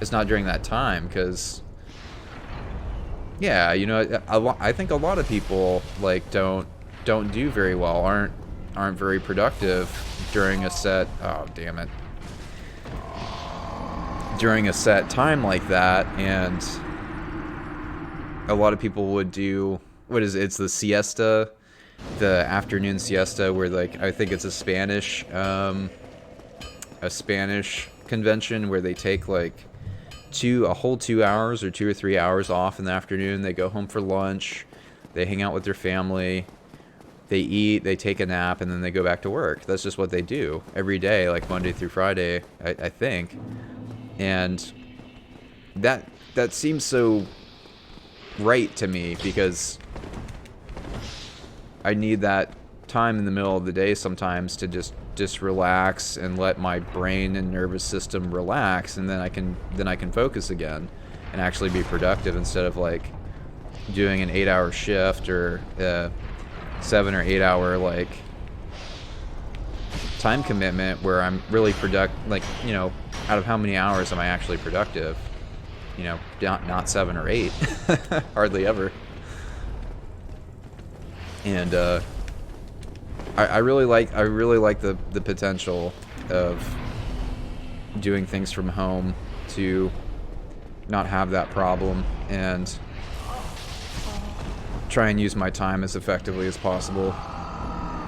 Speaker 1: it's not during that time, because yeah, you know, I think a lot of people like don't do very well, aren't very productive during a set, oh damn it, during a set time like that. And a lot of people would do, what is it? It's the siesta, the afternoon siesta, where like I think it's a Spanish convention where they take like a whole 2 hours or 2 or 3 hours off in the afternoon. They go home for lunch, they hang out with their family, they eat, they take a nap, and then they go back to work. That's just what they do every day, like Monday through Friday, I think. And that seems so right to me, because I need that time in the middle of the day sometimes to just relax and let my brain and nervous system relax, and then I can focus again and actually be productive, instead of like doing an 8-hour shift or 7 or 8 hour like time commitment where I'm really like, you know, out of how many hours am I actually productive? You know, not 7 or 8, hardly ever. And I really like the potential of doing things from home to not have that problem, and try and use my time as effectively as possible.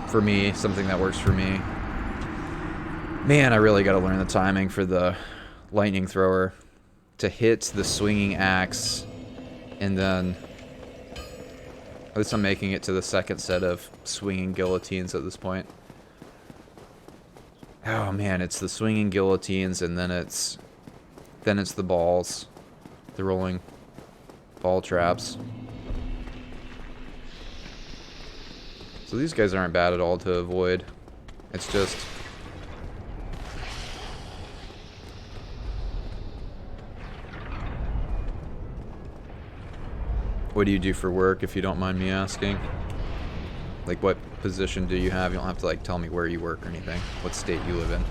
Speaker 1: For me, something that works for me. Man, I really got to learn the timing for the lightning thrower to hit the swinging axe, and then at least I'm making it to the second set of swinging guillotines at this point. Oh man, it's the swinging guillotines, and then it's the balls, the rolling ball traps. So these guys aren't bad at all to avoid. It's just what do you do for work, if you don't mind me asking? Like, what position do you have? You don't have to, like, tell me where you work or anything. What state you live in.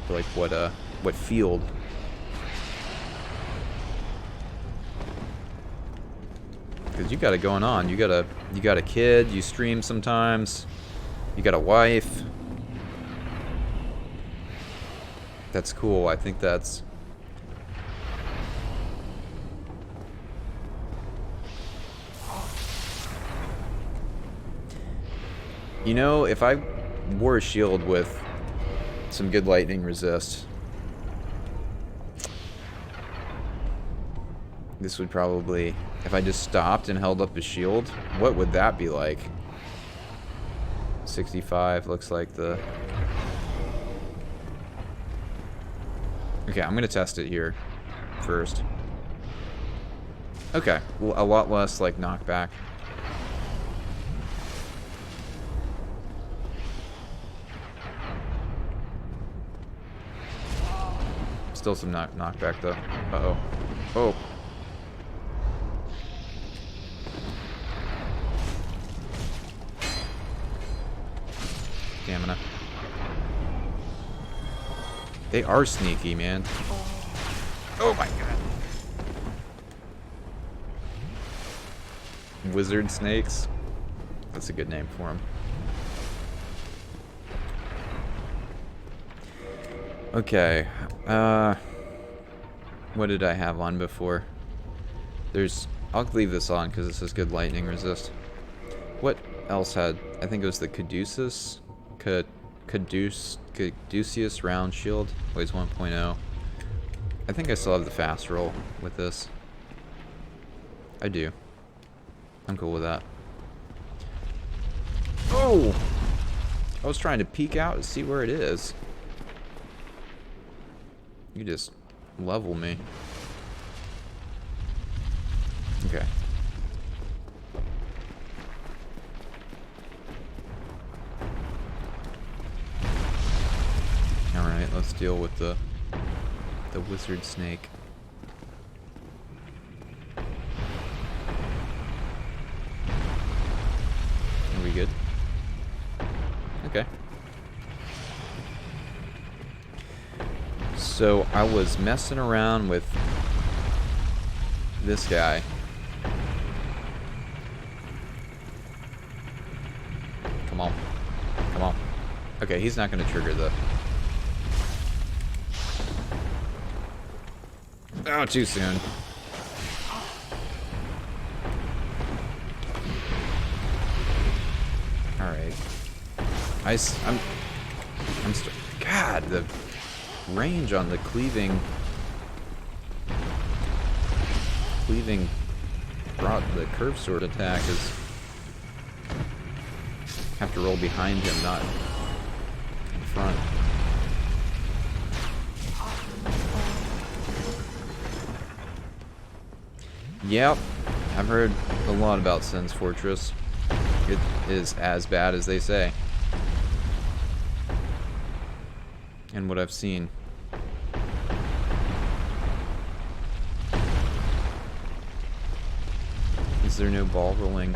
Speaker 1: Or, like, what field. Because you got it going on. You got a kid, you stream sometimes. You got a wife. That's cool. I think that's... You know, if I wore a shield with some good lightning resist, this would probably... If I just stopped and held up a shield, what would that be like? 65 looks like the... Okay, I'm gonna test it here first. Okay, well, a lot less like knockback. Still some knockback though. Uh-oh. Oh. Stamina. They are sneaky, man. Oh my god. Wizard snakes. That's a good name for them. Okay. What did I have on before? I'll leave this on because this is good lightning resist. What else had... I think it was the Caduceus? Caduceus round shield. Weighs 1.0. I think I still have the fast roll with this. I do. I'm cool with that. Oh! I was trying to peek out to see where it is. You just level me. Okay. Alright, let's deal with the wizard snake. Are we good? Okay. So I was messing around with this guy. Come on. Come on. Okay, he's not going to trigger the... Oh, too soon. Alright. God, the range on the cleaving the curve sword attack is have to roll behind him, not in front. Yep, I've heard a lot about Sen's Fortress. It is as bad as they say. And what I've seen. Is there no ball rolling?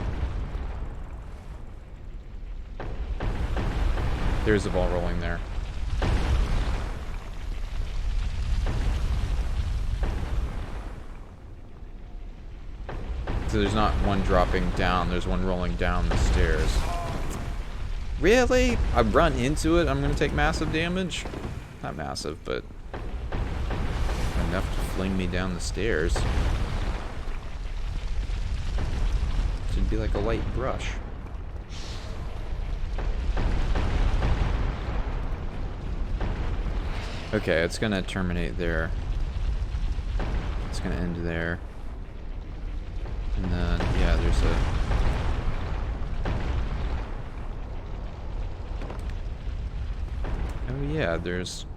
Speaker 1: There's a ball rolling there. So there's not one dropping down, there's one rolling down the stairs. Really? I run into it, I'm gonna take massive damage? Not massive, but enough to fling me down the stairs. Should be like a light brush. Okay, it's gonna terminate there. It's gonna end there. And then, yeah, there's a... Oh yeah, there's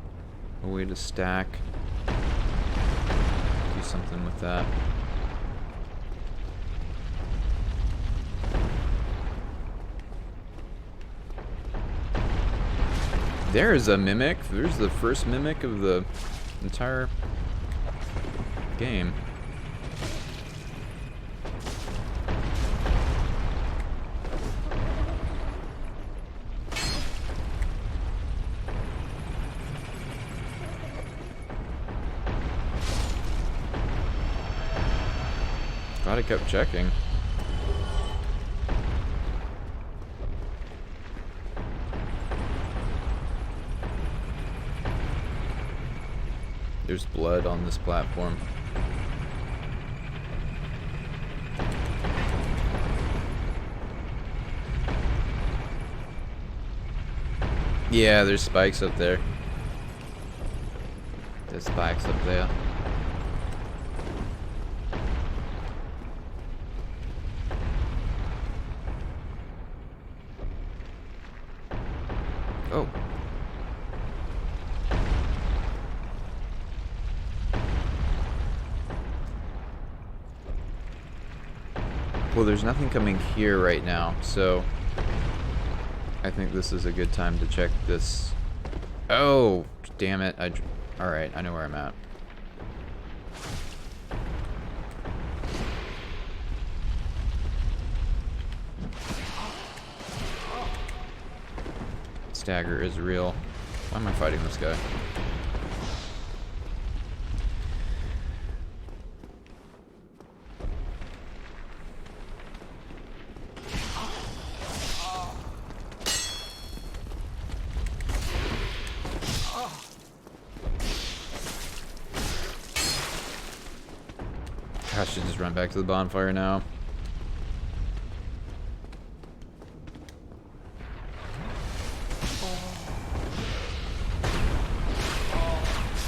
Speaker 1: a way to stack. Do something with that. There's a mimic. There's the first mimic of the entire game. Glad I kept checking. There's blood on this platform. Yeah, there's spikes up there. There's spikes up there. Oh. Well, there's nothing coming here right now, so I think this is a good time to check this. Oh, damn it. Alright, I know where I'm at. Stagger is real. Why am I fighting this guy? I should just run back to the bonfire now.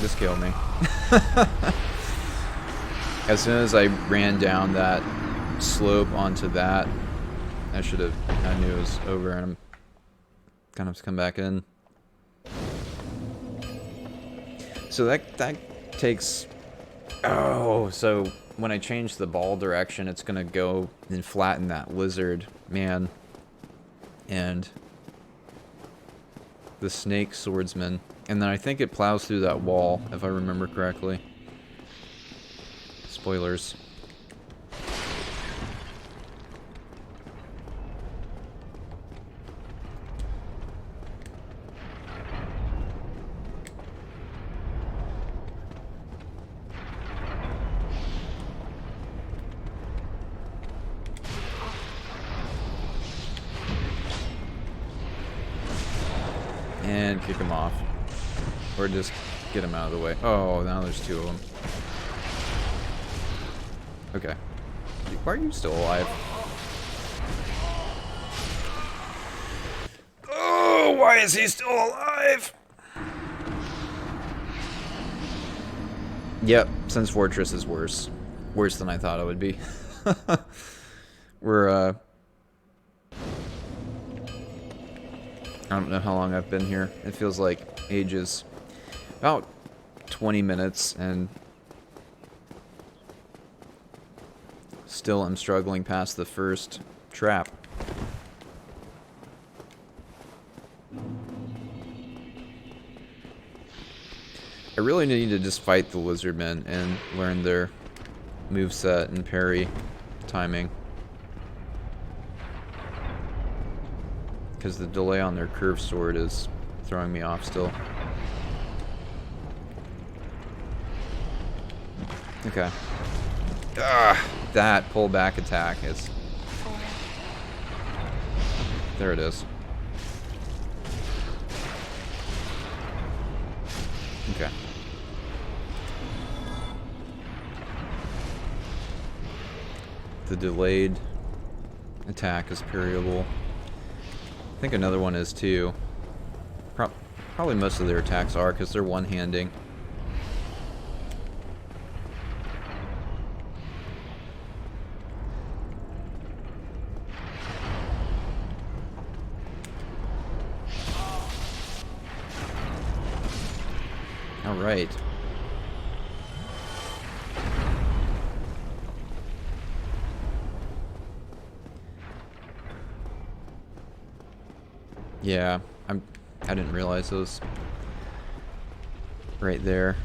Speaker 1: Just kill me. As soon as I ran down that slope onto that, I knew it was over, and I'm gonna have to come back in. So that takes... Oh, so when I change the ball direction, it's gonna go and flatten that lizard, man. And the snake swordsman. And then I think it plows through that wall, if I remember correctly. Spoilers. And kick him off. Or just get him out of the way. Oh, now there's two of them. Okay. Why are you still alive? Oh, why is he still alive? Yep, Sense Fortress is worse. Worse than I thought it would be. We're, I don't know how long I've been here. It feels like ages. About 20 minutes, and still I'm struggling past the first trap. I really need to just fight the lizardmen and learn their moveset and parry timing. Because the delay on their curved sword is throwing me off still. Okay. That pullback attack is... There it is. Okay. The delayed attack is parryable. I think another one is too. Probably most of their attacks are, because they're one-handing. Alright. Yeah, I didn't realize those right there.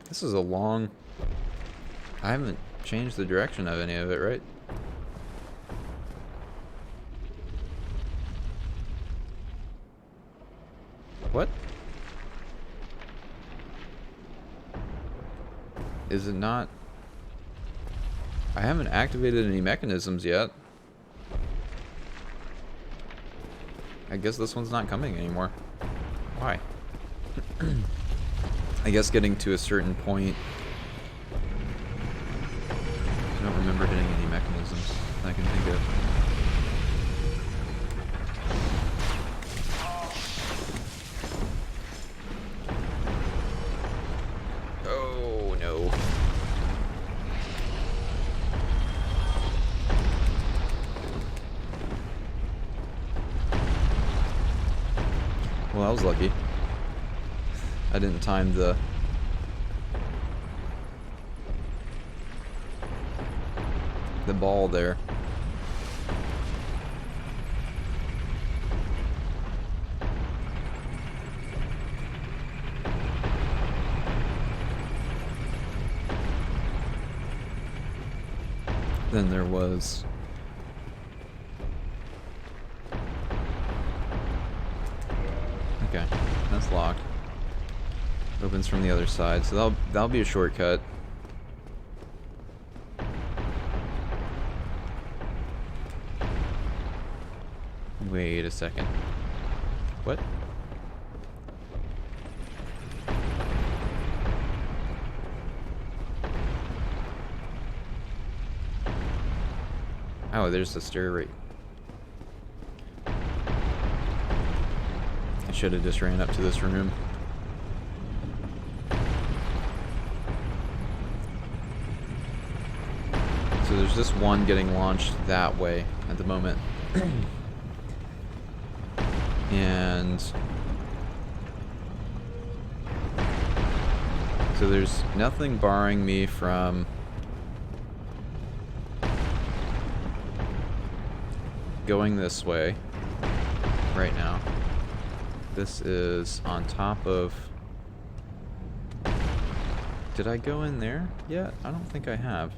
Speaker 1: This is a long... I haven't changed the direction of any of it, right? What? Is it not? I haven't activated any mechanisms yet. I guess this one's not coming anymore. Why? I guess getting to a certain point. I don't remember hitting any mechanisms I can think of. Oh no. Well, I was lucky. I didn't time the ball there. Then there was okay, that's locked. Opens from the other side, so that'll be a shortcut. Wait a second. What? Oh, there's the stair rate. I should have just ran up to this room. So there's this one getting launched that way at the moment. And so there's nothing barring me from going this way right now. This is on top of... Did I go in there yet? I don't think I have.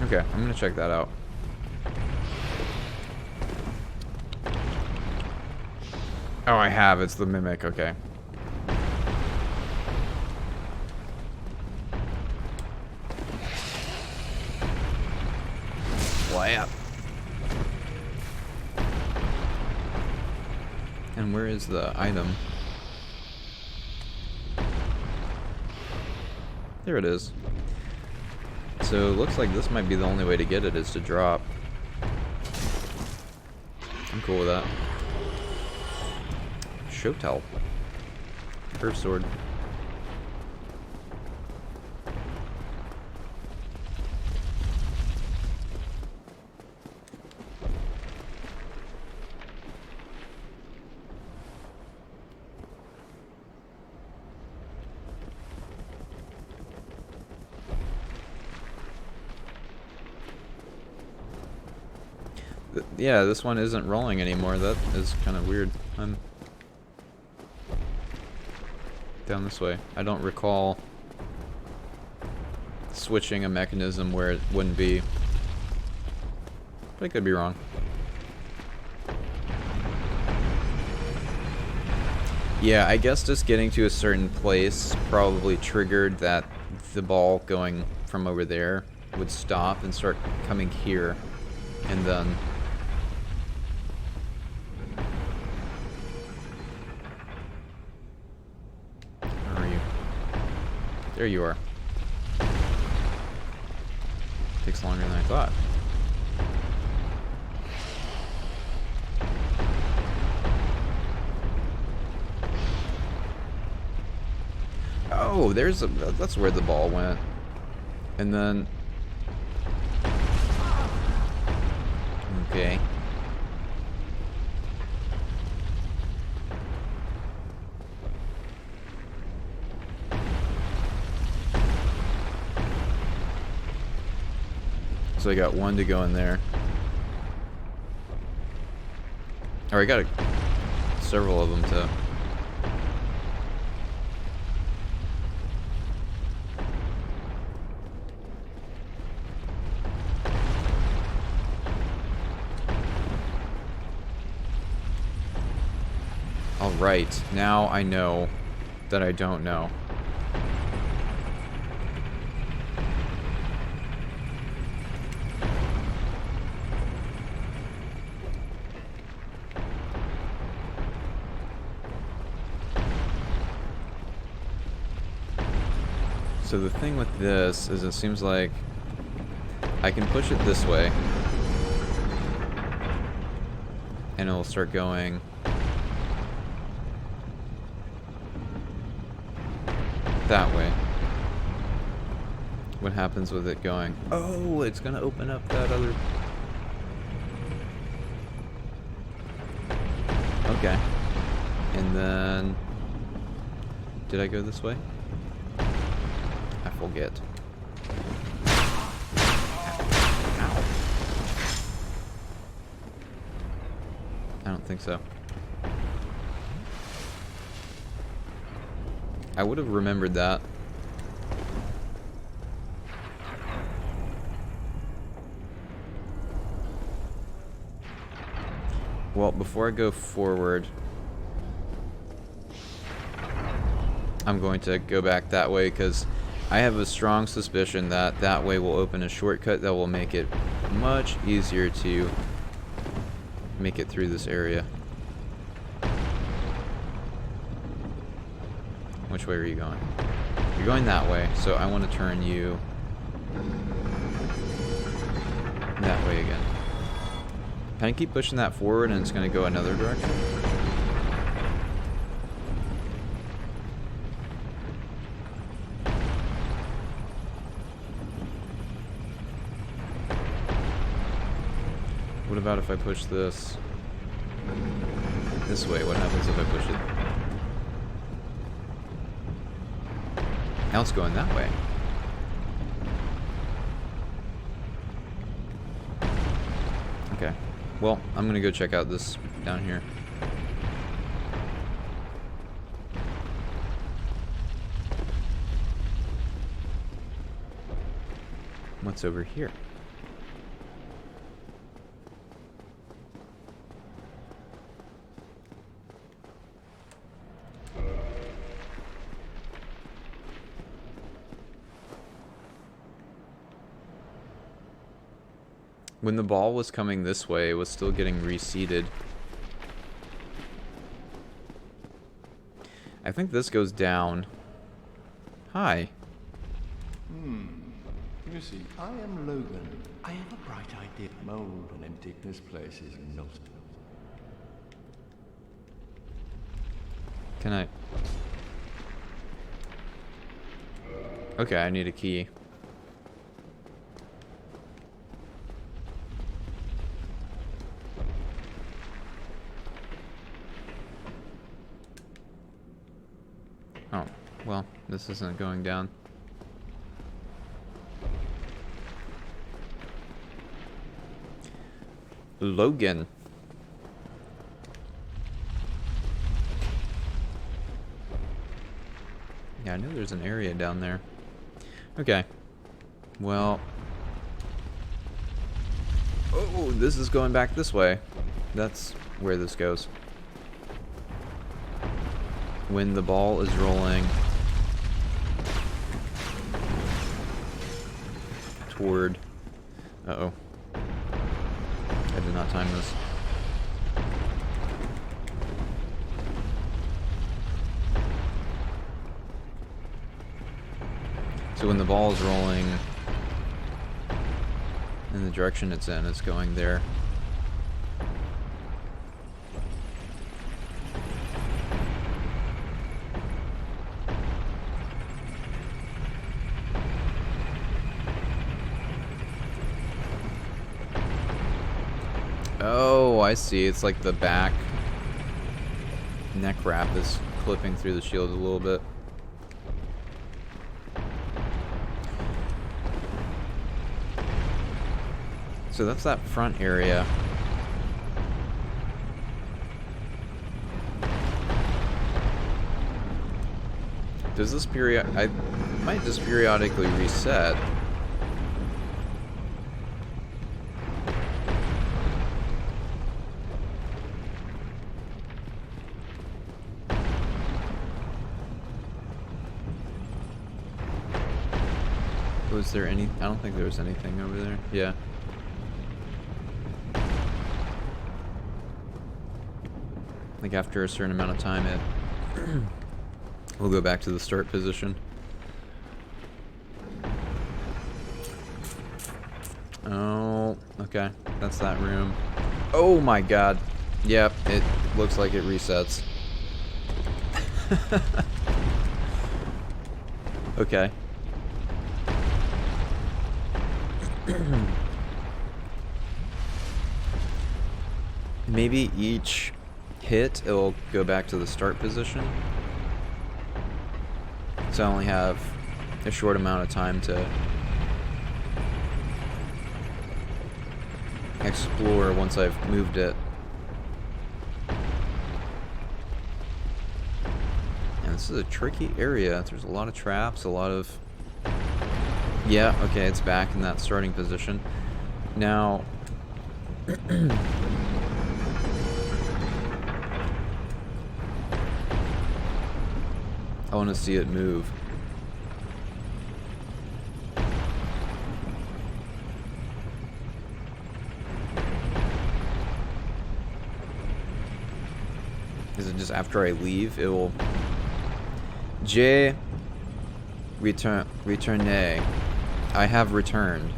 Speaker 1: Okay, I'm gonna check that out. Oh, I have. It's the mimic. Okay. Slap. And where is the item? There it is. So it looks like this might be the only way to get it is to drop. I'm cool with that. Shotel. Curved sword. Yeah, this one isn't rolling anymore. That is kind of weird. I'm down this way. I don't recall switching a mechanism where it wouldn't be. But I could be wrong. Yeah, I guess just getting to a certain place probably triggered that the ball going from over there would stop and start coming here. And then... Where are you? There you are. Takes longer than I thought. Oh, there's a... That's where the ball went. And then... Okay. So I got one to go in there. Or I got several of them to... Alright, now I know that I don't know. So the thing with this is it seems like I can push it this way and it'll start going that way. What happens with it going? Oh, it's gonna open up that other... Okay. And then... Did I go this way? I forget. Ow. I don't think so. I would have remembered that. Well, before I go forward, I'm going to go back that way because I have a strong suspicion that that way will open a shortcut that will make it much easier to make it through this area. Which way are you going? You're going that way, so I want to turn you that way again. Can I keep pushing that forward and it's going to go another direction? What about if I push this way? What happens if I push it? Now it's going that way. Okay. Well, I'm gonna go check out this down here. What's over here? When the ball was coming this way, it was still getting reseated. I think this goes down. Hi.
Speaker 5: You see, I am Logan. I have a bright idea. Mold and empty. This place is not.
Speaker 1: Can I? Okay, I need a key. Oh, well, this isn't going down. Logan. Yeah, I know there's an area down there. Okay. Well. Oh, this is going back this way. That's where this goes. When the ball is rolling toward... Uh-oh. I did not time this. So when the ball is rolling in the direction it's in, it's going there. Oh, I see. It's like the back neck wrap is clipping through the shield a little bit. So that's that front area. Does this I might just periodically reset. Was there any? I don't think there was anything over there. Yeah. Like after a certain amount of time, it we'll go back to the start position. Oh, okay. That's that room. Oh my god. Yep, it looks like it resets. Okay. Maybe each hit, it'll go back to the start position. So I only have a short amount of time to explore once I've moved it. And this is a tricky area. There's a lot of traps, a lot of... Yeah, okay, it's back in that starting position. Now... I want to see it move. Is it just after I leave, it will... Retourner. I have returned.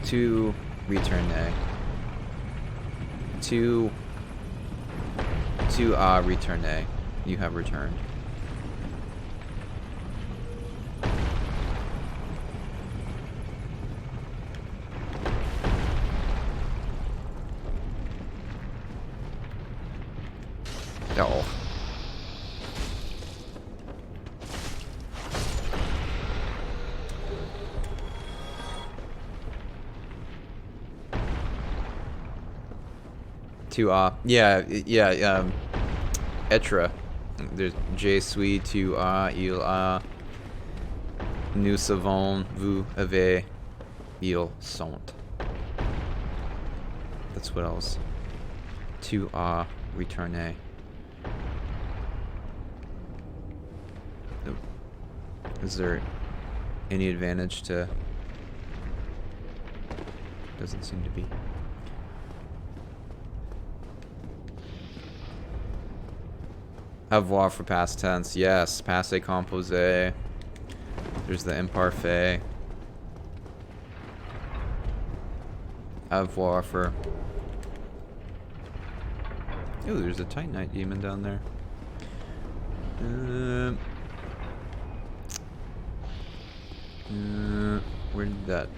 Speaker 1: To retourner. To retourner. You have returned. Oh. To yeah, Etra. There's Je suis, tu as, il a, nous savons, vous avez, ils sont. That's what else. Tu as retourné. Is there any advantage to... Doesn't seem to be. Avoir for past tense, yes. Passé composé. There's the imparfait. Avoir for... Ooh, there's a Titanite demon down there. Where did that...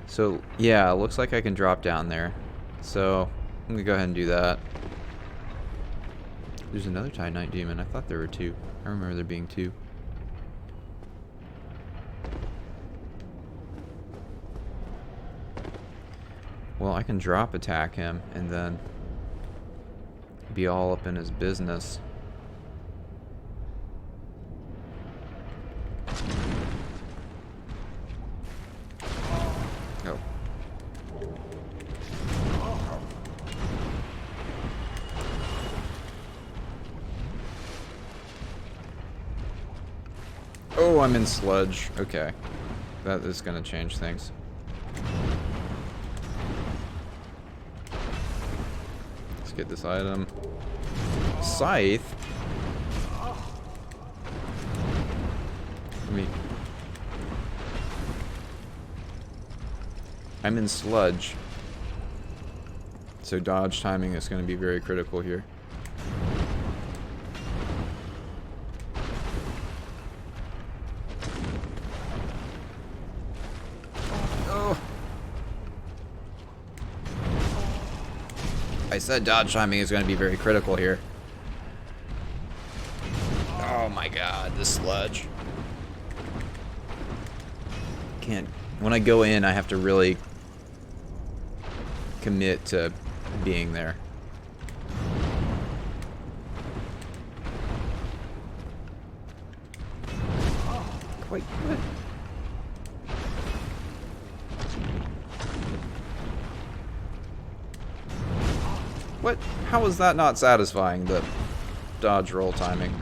Speaker 1: So, yeah, it looks like I can drop down there. So, I'm gonna go ahead and do that. There's another Titanite demon. I thought there were two. I remember there being two. Well, I can drop attack him and then be all up in his business. Oh. Oh, I'm in sludge. Okay. That is gonna change things. Let's get this item. Scythe? I'm in sludge. So dodge timing is going to be very critical here. said dodge timing is going to be very critical here. Oh my god, this sludge. Can't... When I go in, I have to really commit to being there. Quite good. What? How is that not satisfying, the dodge roll timing?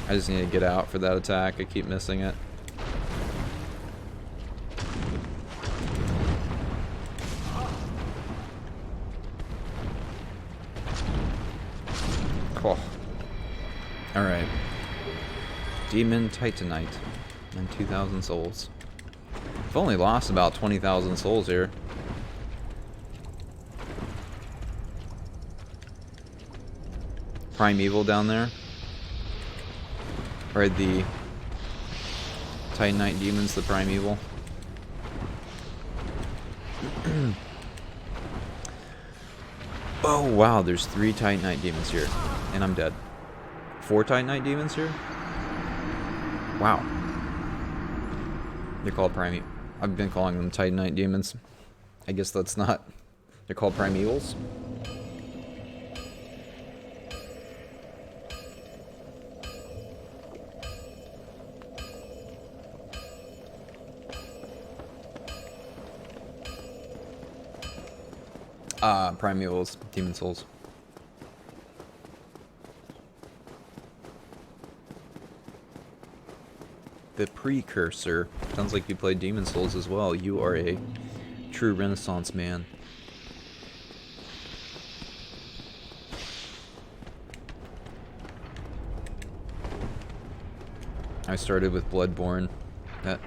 Speaker 1: I just need to get out for that attack. I keep missing it. Cool. Alright. Demon Titanite. And 2,000 souls. I've only lost about 20,000 souls here. Primeval down there. Or the Titanite demons, the Primeval. Oh wow, there's 3 Titanite demons here. And I'm dead. 4 Titanite demons here? Wow. They're called Primeval. I've been calling them Titanite demons. I guess that's not... They're called Primevals? Primevals, demon souls. The Precursor. Sounds like you played Demon Souls as well. You are a true Renaissance man. I started with Bloodborne. That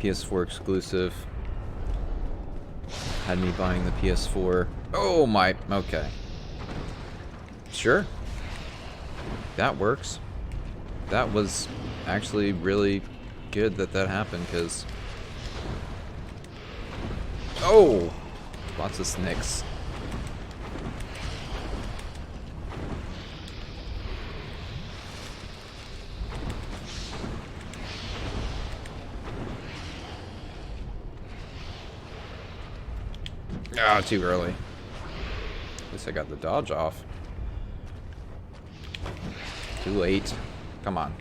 Speaker 1: PS4 exclusive. Had me buying the PS4. Oh my, okay. Sure. That works. That was actually really good that that happened, because... Oh! Lots of snicks. Ah, too early. At least I got the dodge off. Too late. Come on.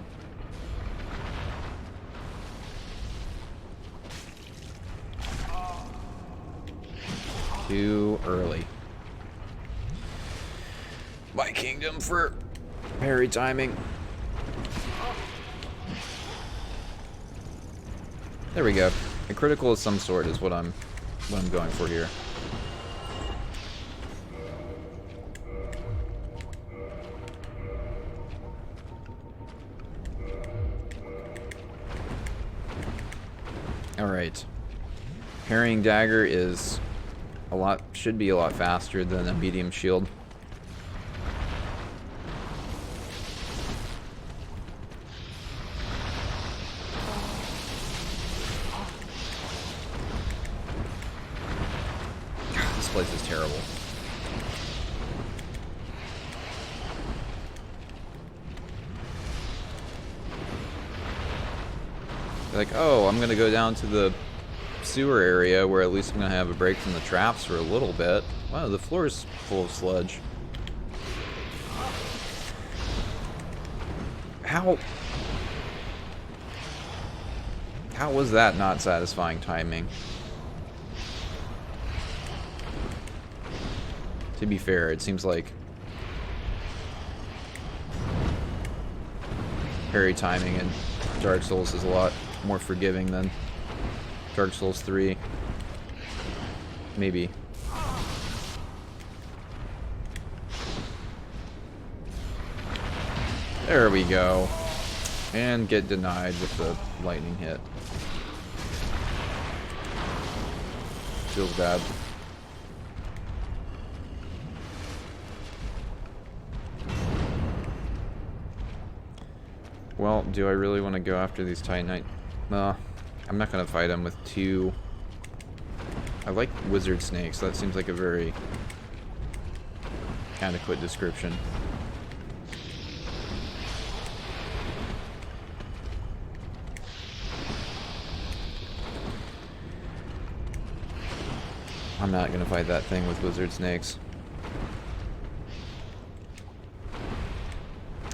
Speaker 1: Too early. My kingdom for parry timing. There we go. A critical of some sort is what I'm going for here. Alright. Parrying dagger is should be a lot faster than a medium shield. God, this place is terrible. Like, oh, I'm gonna go down to the sewer area where at least I'm gonna have a break from the traps for a little bit. Wow, the floor is full of sludge. How was that not satisfying timing? To be fair, it seems like parry timing in Dark Souls is a lot more forgiving than Dark Souls 3. Maybe. There we go. And get denied with the lightning hit. Feels bad. Well, do I really want to go after these Titanite? I'm not gonna fight him with two. I like wizard snakes. That seems like a very adequate description. I'm not gonna fight that thing with wizard snakes.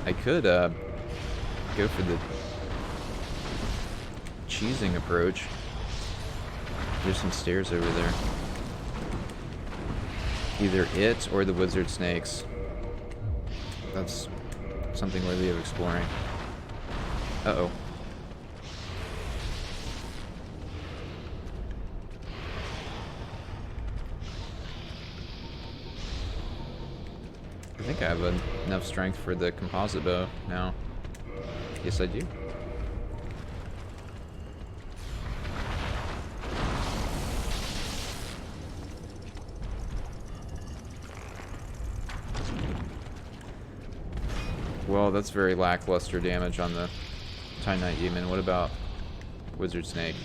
Speaker 1: I could go for the cheesing approach. There's some stairs over there. Either it or the wizard snakes. That's something worthy of exploring. Uh-oh. I think I have enough strength for the composite bow now. Yes, I do. Well, that's very lackluster damage on the Time Knight Demon. What about Wizard Snake?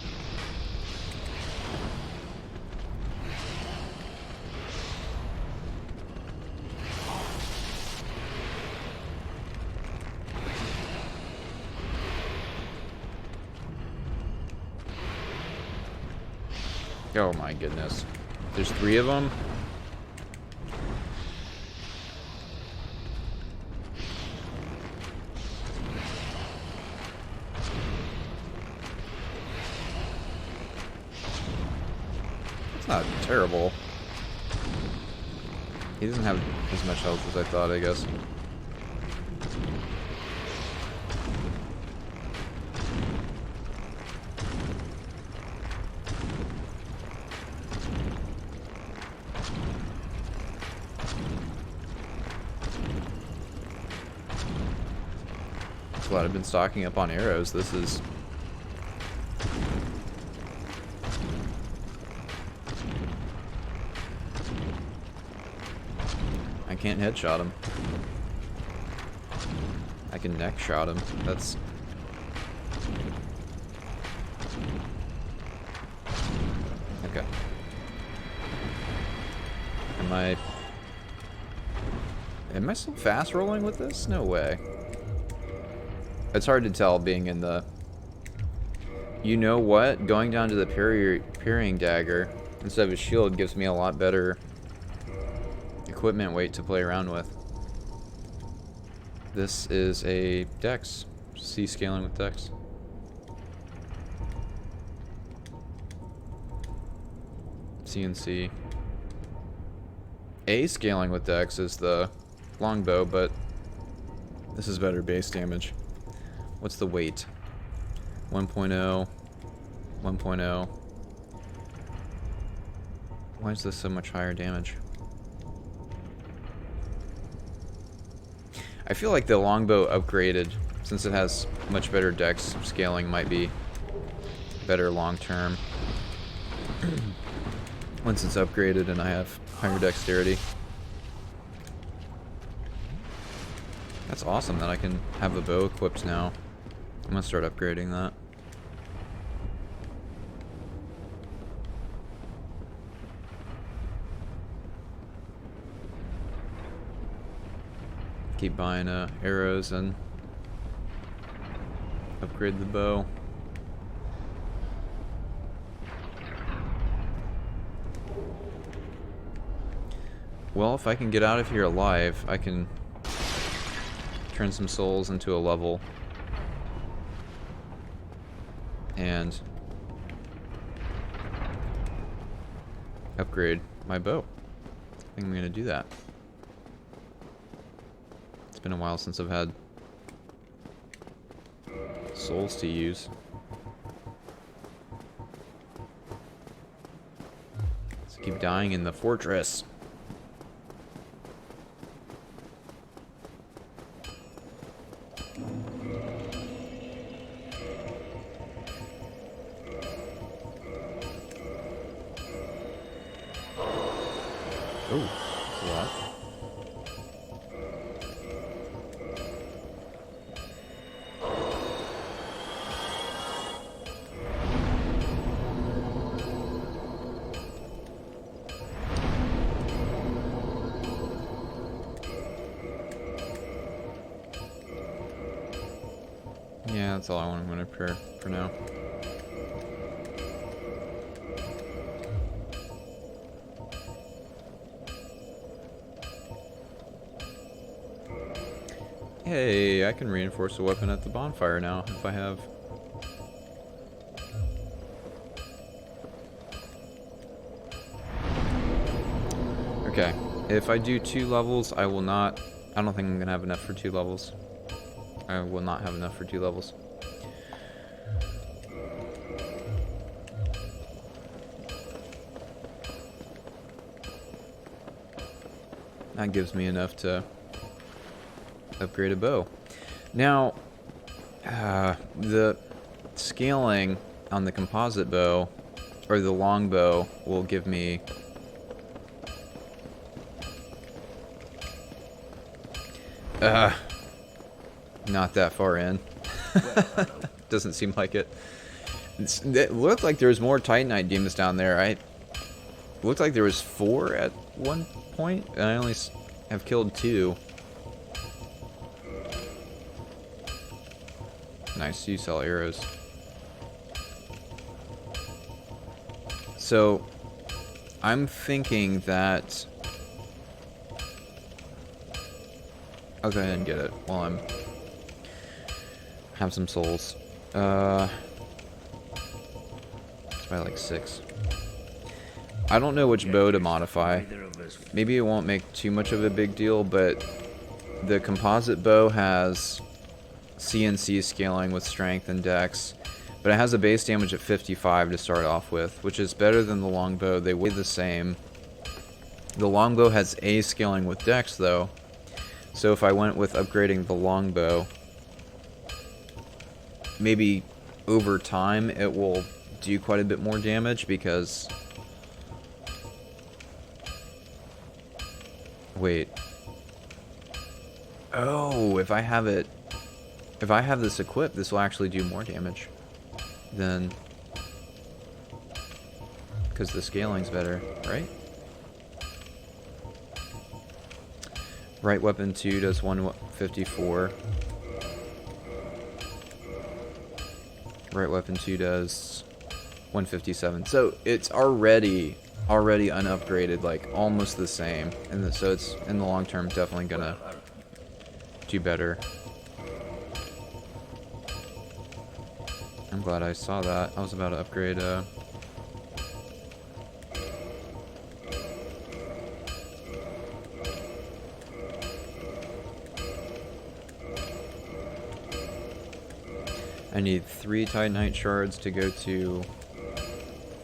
Speaker 1: Oh my goodness. There's 3 of them? That's not terrible. He doesn't have as much health as I thought, I guess. Glad I've been stocking up on arrows. This is... I can't headshot him. I can neck shot him. That's... Okay. Am I still fast rolling with this? No way. It's hard to tell being in the... You know what? Going down to the parrying dagger instead of a shield gives me a lot better equipment weight to play around with. This is a Dex. C scaling with Dex. CNC. A scaling with Dex is the longbow, but this is better base damage. What's the weight? 1.0. 1.0. Why is this so much higher damage? I feel like the longbow upgraded, since it has much better dex scaling, might be better long term. Once it's upgraded and I have higher dexterity. That's awesome that I can have the bow equipped now. I'm gonna start upgrading that. Keep buying arrows and upgrade the bow. Well, if I can get out of here alive, I can turn some souls into a level and upgrade my bow. I think I'm gonna do that. It's been a while since I've had souls to use. Let's keep dying in the fortress. Oh, that's a lot. That's all I'm going to prepare for now. Hey, I can reinforce a weapon at the bonfire now if I have. Okay, if I do 2 levels, I will not. I don't think I'm gonna have enough for 2 levels. I will not have enough for 2 levels. That gives me enough to upgrade a bow. Now, the scaling on the composite bow, or the long bow, will give me not that far in. Doesn't seem like it. It looked like there was more Titanite demons down there. It looked like there was 4 at one point, and I only have killed 2. Nice, you sell arrows. So, I'm thinking that I'll go ahead and get it while I'm have some souls. It's by like 6. I don't know which bow to modify. Maybe it won't make too much of a big deal, but the composite bow has CNC scaling with strength and dex, but it has a base damage at 55 to start off with, which is better than the longbow. They weigh the same. The longbow has A scaling with dex though, so if I went with upgrading the longbow, maybe over time it will do quite a bit more damage because... Wait. Oh, if I have this equipped, this will actually do more damage than... Because the scaling's better, right? Right weapon 2 does 154. Right weapon 2 does 157. So it's already unupgraded, like almost the same. And so it's in the long term definitely gonna do better. I'm glad I saw that. I was about to upgrade I need 3 Titanite shards to go to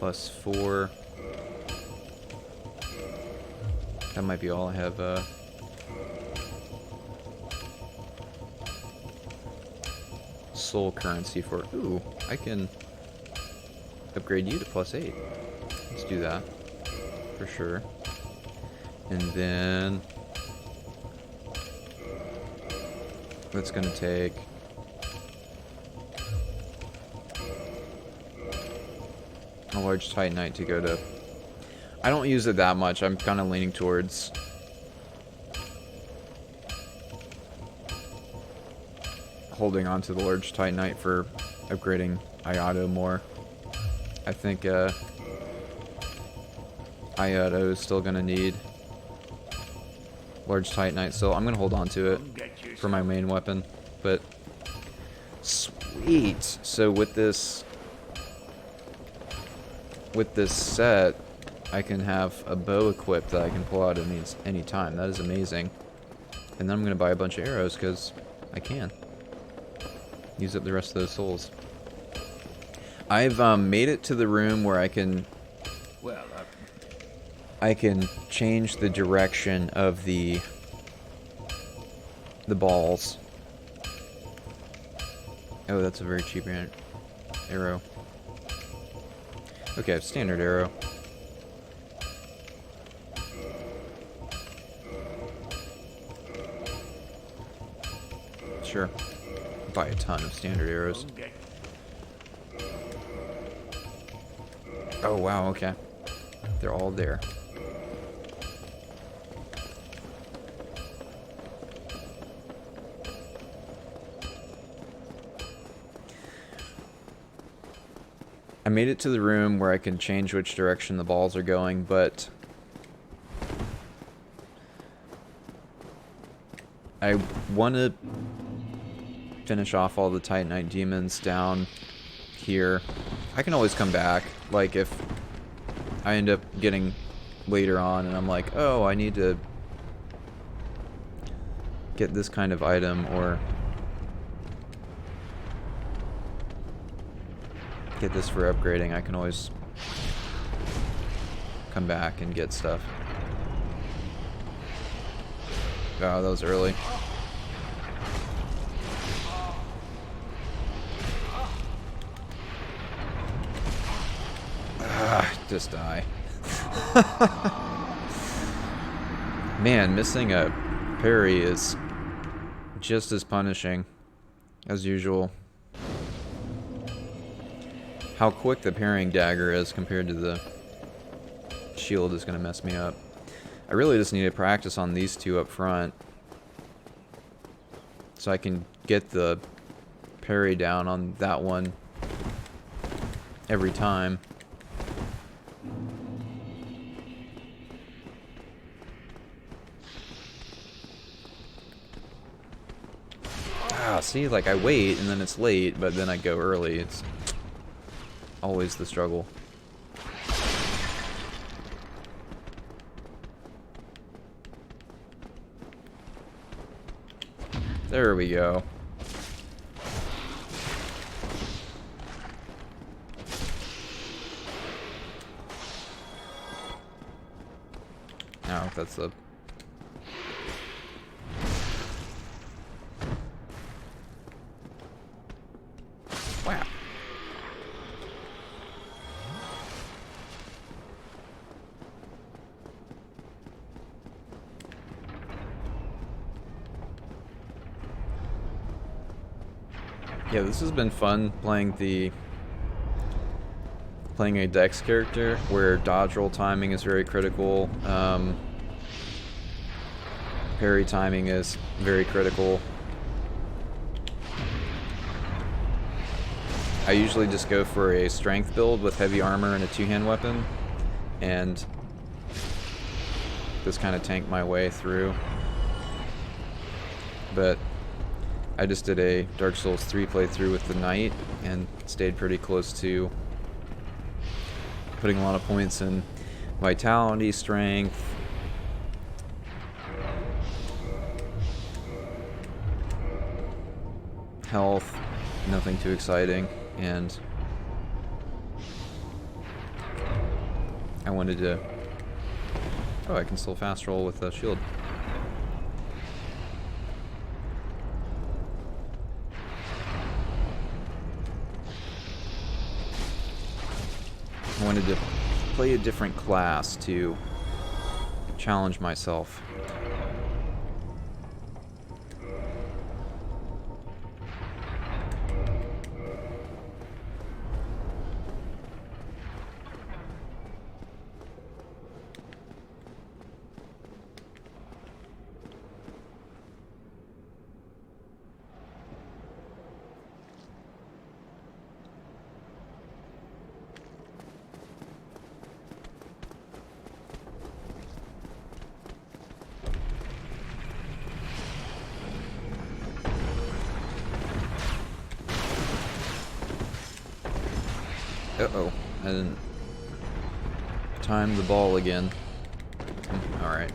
Speaker 1: +4. That might be all I have. Soul currency for. Ooh, I can upgrade you to +8. Let's do that for sure. And then that's gonna take. A large Titanite to go to. I don't use it that much. I'm kind of leaning towards holding on to the large Titanite for upgrading Iato more. I think Iato is still going to need large Titanite, so I'm going to hold on to it for my main weapon. But sweet. So with this set, I can have a bow equipped that I can pull out at any time. That is amazing. And then I'm going to buy a bunch of arrows because I can. Use up the rest of those souls. I've made it to the room where I can change the direction of the balls. Oh, that's a very cheap arrow. Okay, standard arrow. Sure. Buy a ton of standard arrows. Oh wow, okay. They're all there. I made it to the room where I can change which direction the balls are going, but I want to finish off all the Titanite demons down here. I can always come back, like if I end up getting later on and I'm like, oh, I need to get this kind of item or get this for upgrading. I can always come back and get stuff. Wow, that was early. Just die. Man, missing a parry is just as punishing as usual. How quick the parrying dagger is compared to the shield is going to mess me up. I really just need to practice on these two up front so I can get the parry down on that one every time. See, like I wait and then it's late, but then I go early. It's always the struggle. There we go. Oh, that's the... Wow. Yeah, this has been fun playing a Dex character where dodge roll timing is very critical. Parry timing is very critical. I usually just go for a strength build with heavy armor and a two-hand weapon, and just kind of tank my way through. But I just did a Dark Souls 3 playthrough with the Knight and stayed pretty close to putting a lot of points in vitality, strength, health, nothing too exciting. And I wanted to... Oh, I can still fast roll with a shield. I wanted to play a different class to challenge myself. Uh-oh, I didn't time the ball again. Alright.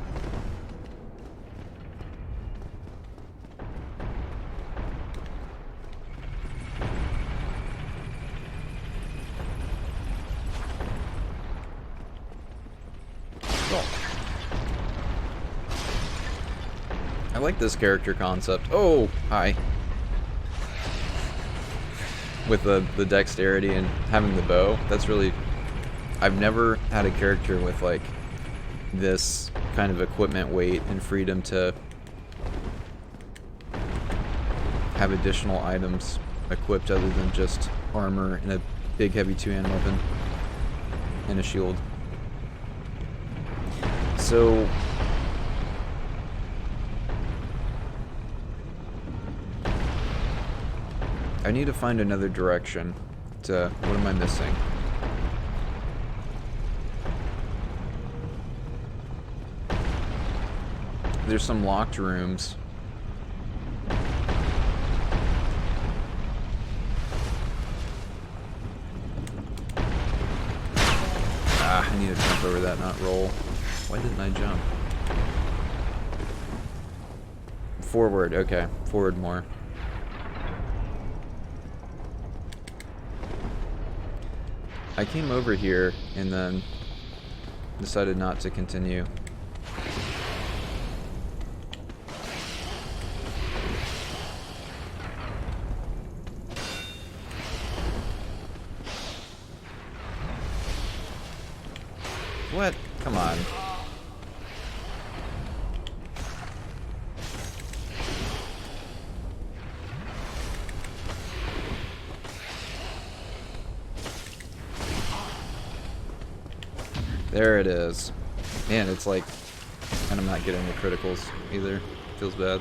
Speaker 1: I like this character concept. Oh, hi. With the dexterity and having the bow, that's really... I've never had a character with like this kind of equipment weight and freedom to have additional items equipped other than just armor and a big heavy two-hand weapon and a shield. So I need to find another direction to... What am I missing? there's some locked rooms. Ah, I need to jump over that, not roll. Why didn't I jump? Forward, okay. Forward more. I came over here and then decided not to continue. What? Come on. There it is. Man, it's like... And I'm not getting the criticals either. Feels bad.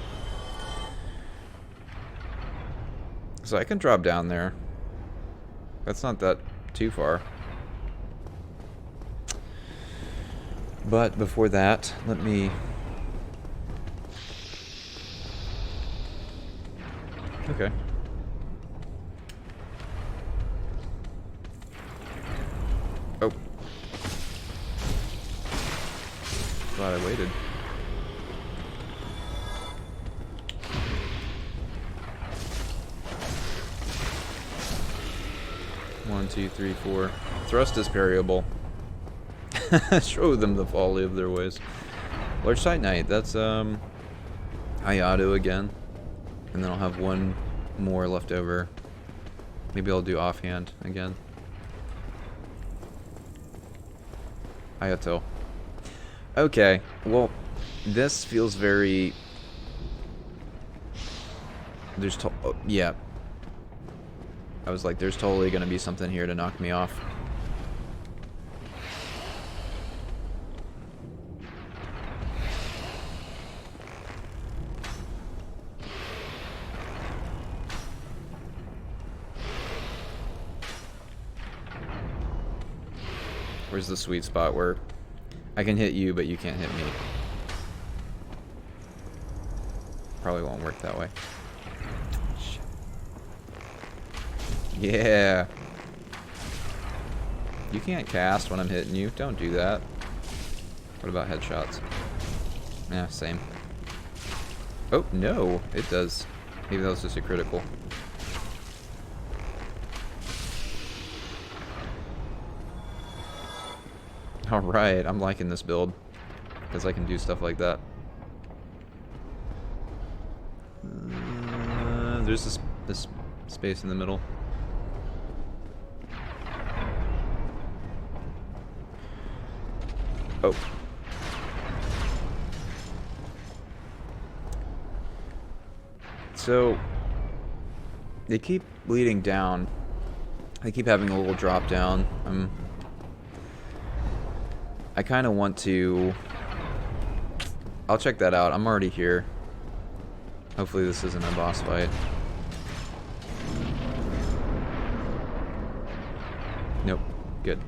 Speaker 1: So I can drop down there. That's not that too far. But before that, let me... Okay. Oh. Glad I waited. One, two, three, four. Thrust is variable. Show them the folly of their ways. Large Titanite, that's Hayato again. And then I'll have one more left over. Maybe I'll do offhand again. Hayato. Okay, well, this feels very... There's oh, yeah. I was like, there's totally gonna be something here to knock me off. Where's the sweet spot where I can hit you, but you can't hit me? Probably won't work that way. Shit. Yeah. You can't cast when I'm hitting you. Don't do that. What about headshots? Yeah, same. Oh, no. It does. Maybe that was just a critical. Alright, I'm liking this build. Because I can do stuff like that. There's this space in the middle. Oh. So, they keep leading down. They keep having a little drop down. I kind of want to... I'll check that out. I'm already here. Hopefully this isn't a boss fight. Nope. Good.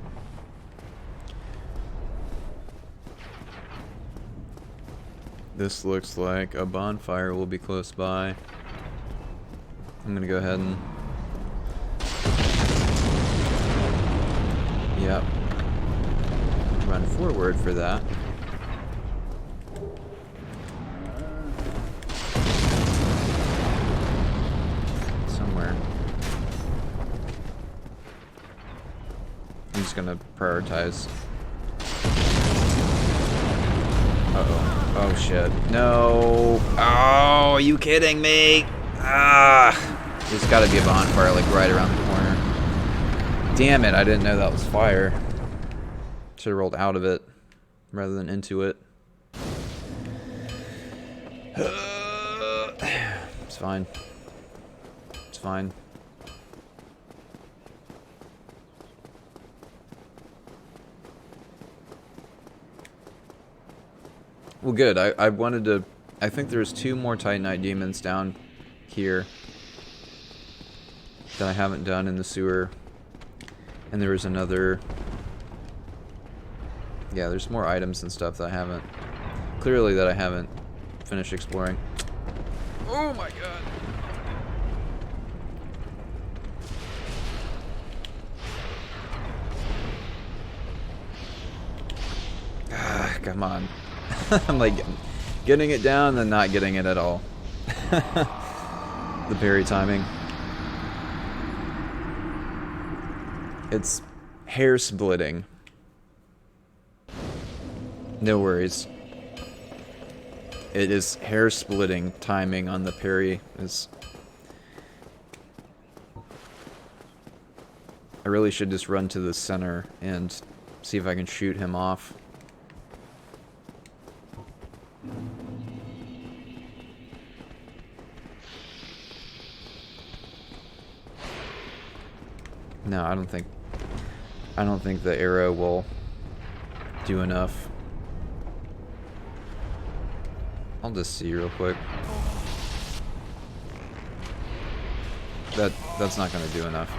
Speaker 1: This looks like a bonfire will be close by. I'm gonna go ahead and... Yep. Run forward for that. Somewhere. I'm just gonna prioritize. Uh-oh. Oh shit. No. Oh, are you kidding me? Ah. There's gotta be a bonfire like right around the corner. Damn it, I didn't know that was fire. Should have rolled out of it rather than into it. It's fine. It's fine. Well, good. I wanted to... I think there's 2 more Titanite demons down here that I haven't done in the sewer. And there was another... Yeah, there's more items and stuff that I haven't... Clearly that I haven't finish exploring. Oh my god. Ah, come on. I'm like getting it down, then not getting it at all. The parry timing. It's hair splitting. No worries. It is hair splitting timing on the parry. I really should just run to the center and see if I can shoot him off. No, I don't think the arrow will do enough. I'll just see real quick. That's not gonna do enough.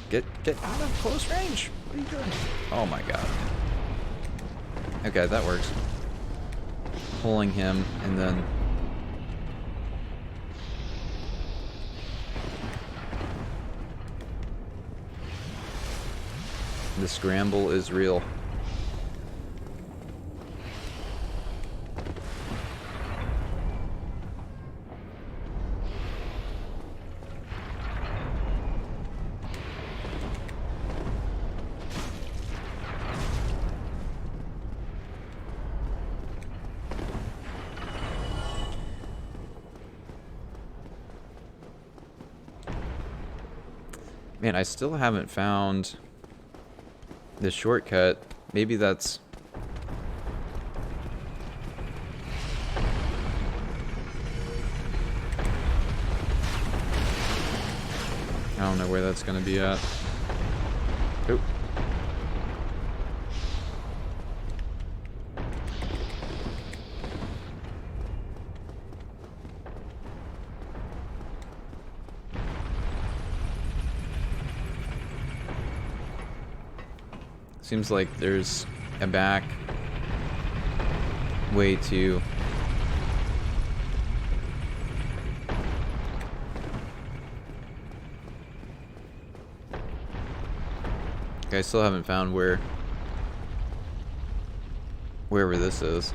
Speaker 1: Get out of close range. What are you doing? Oh my god. Okay, that works. Pulling him and then the scramble is real. Man, I still haven't found the shortcut. Maybe that's... I don't know where that's gonna be at. Oop. Seems like there's a back way to... Okay, I still haven't found wherever this is.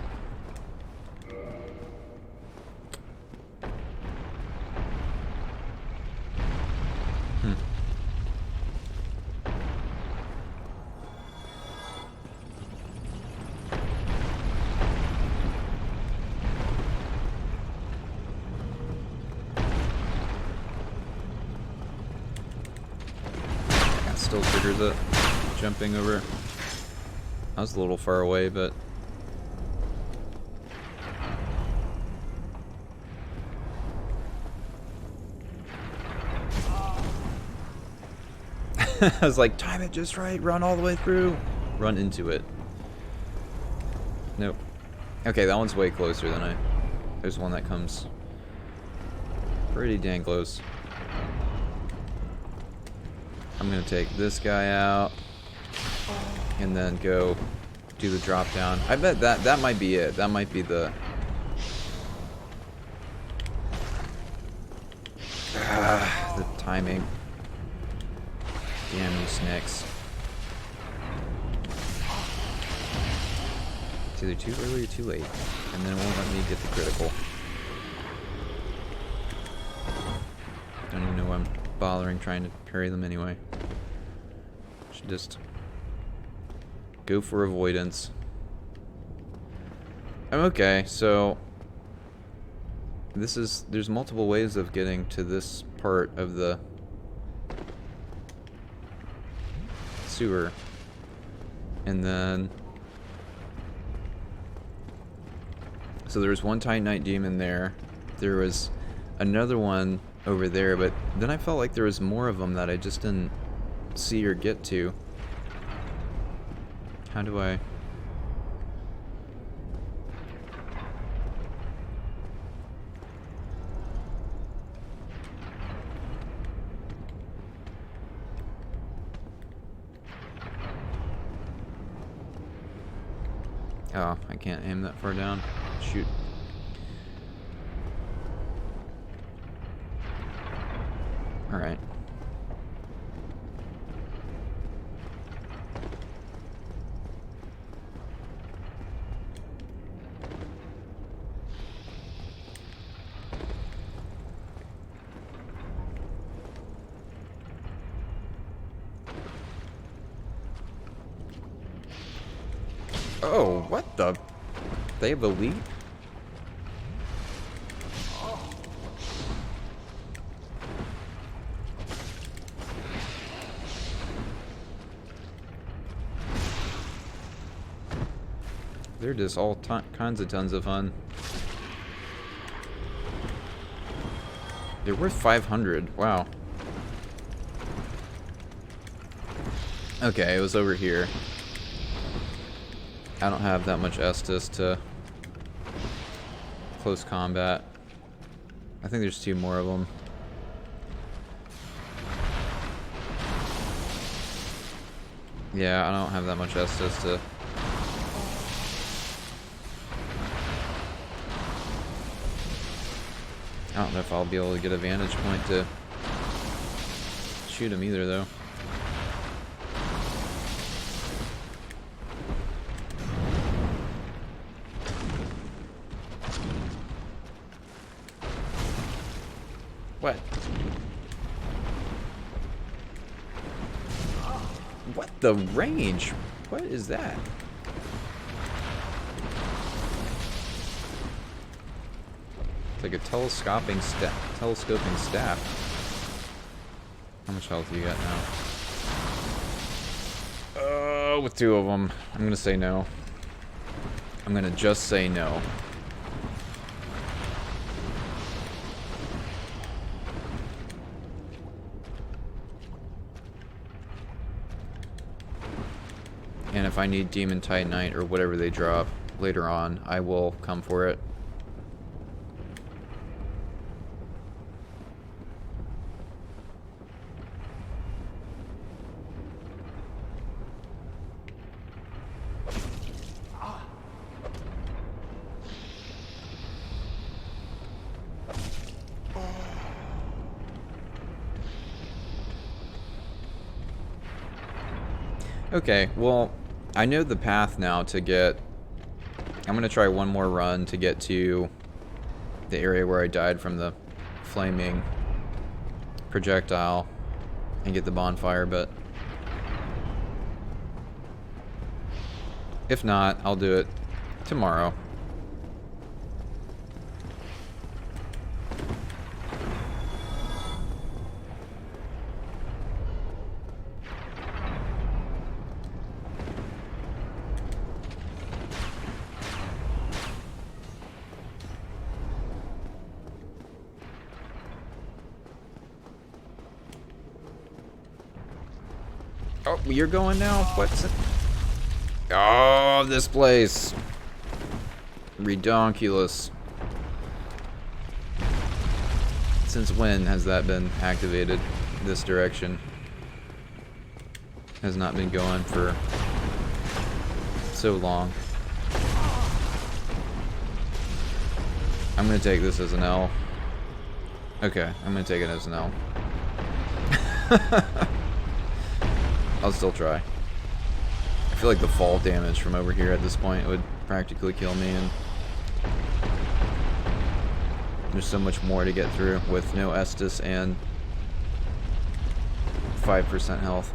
Speaker 1: Still triggers it. Jumping over. I was a little far away, but... I was like, time it just right, run all the way through. Run into it. Nope. Okay, that one's way closer than There's one that comes pretty dang close. I'm gonna take this guy out and then go do the drop down. I bet that might be it. That might be the... the timing. Damn you snakes. It's either too early or too late. And then it won't let me get the critical. Don't even know why I'm bothering trying to parry them anyway. Should just go for avoidance. I'm okay, so there's multiple ways of getting to this part of the sewer. And then so there was one Titanite demon there. There was another one over there, but then I felt like there was more of them that I just didn't see or get to. How do I... Oh, I can't aim that far down. Shoot. Alright. Oh, what the? They have a leap? They're just all kinds of tons of fun. They're worth 500. Wow. Okay, it was over here. I don't have that much Estus to close combat. I think there's 2 more of them. Yeah, I don't have that much Estus to... I don't know if I'll be able to get a vantage point to shoot him either, though. What? What the range? What is that? It's like a telescoping staff. How much health do you got now? With 2 of them. I'm gonna say no. I'm gonna just say no. And if I need Demon Titanite or whatever they drop later on, I will come for it. Okay, well, I know the path now to get... I'm going to try one more run to get to the area where I died from the flaming projectile and get the bonfire, but if not, I'll do it tomorrow. Oh, you're going now? What's it? Oh, this place. Redonkulous. Since when has that been activated? This direction has not been going for so long. I'm gonna take this as an L. Okay, I'm gonna take it as an L. I'll still try. I feel like the fall damage from over here at this point would practically kill me, and there's so much more to get through with no Estus and 5% health.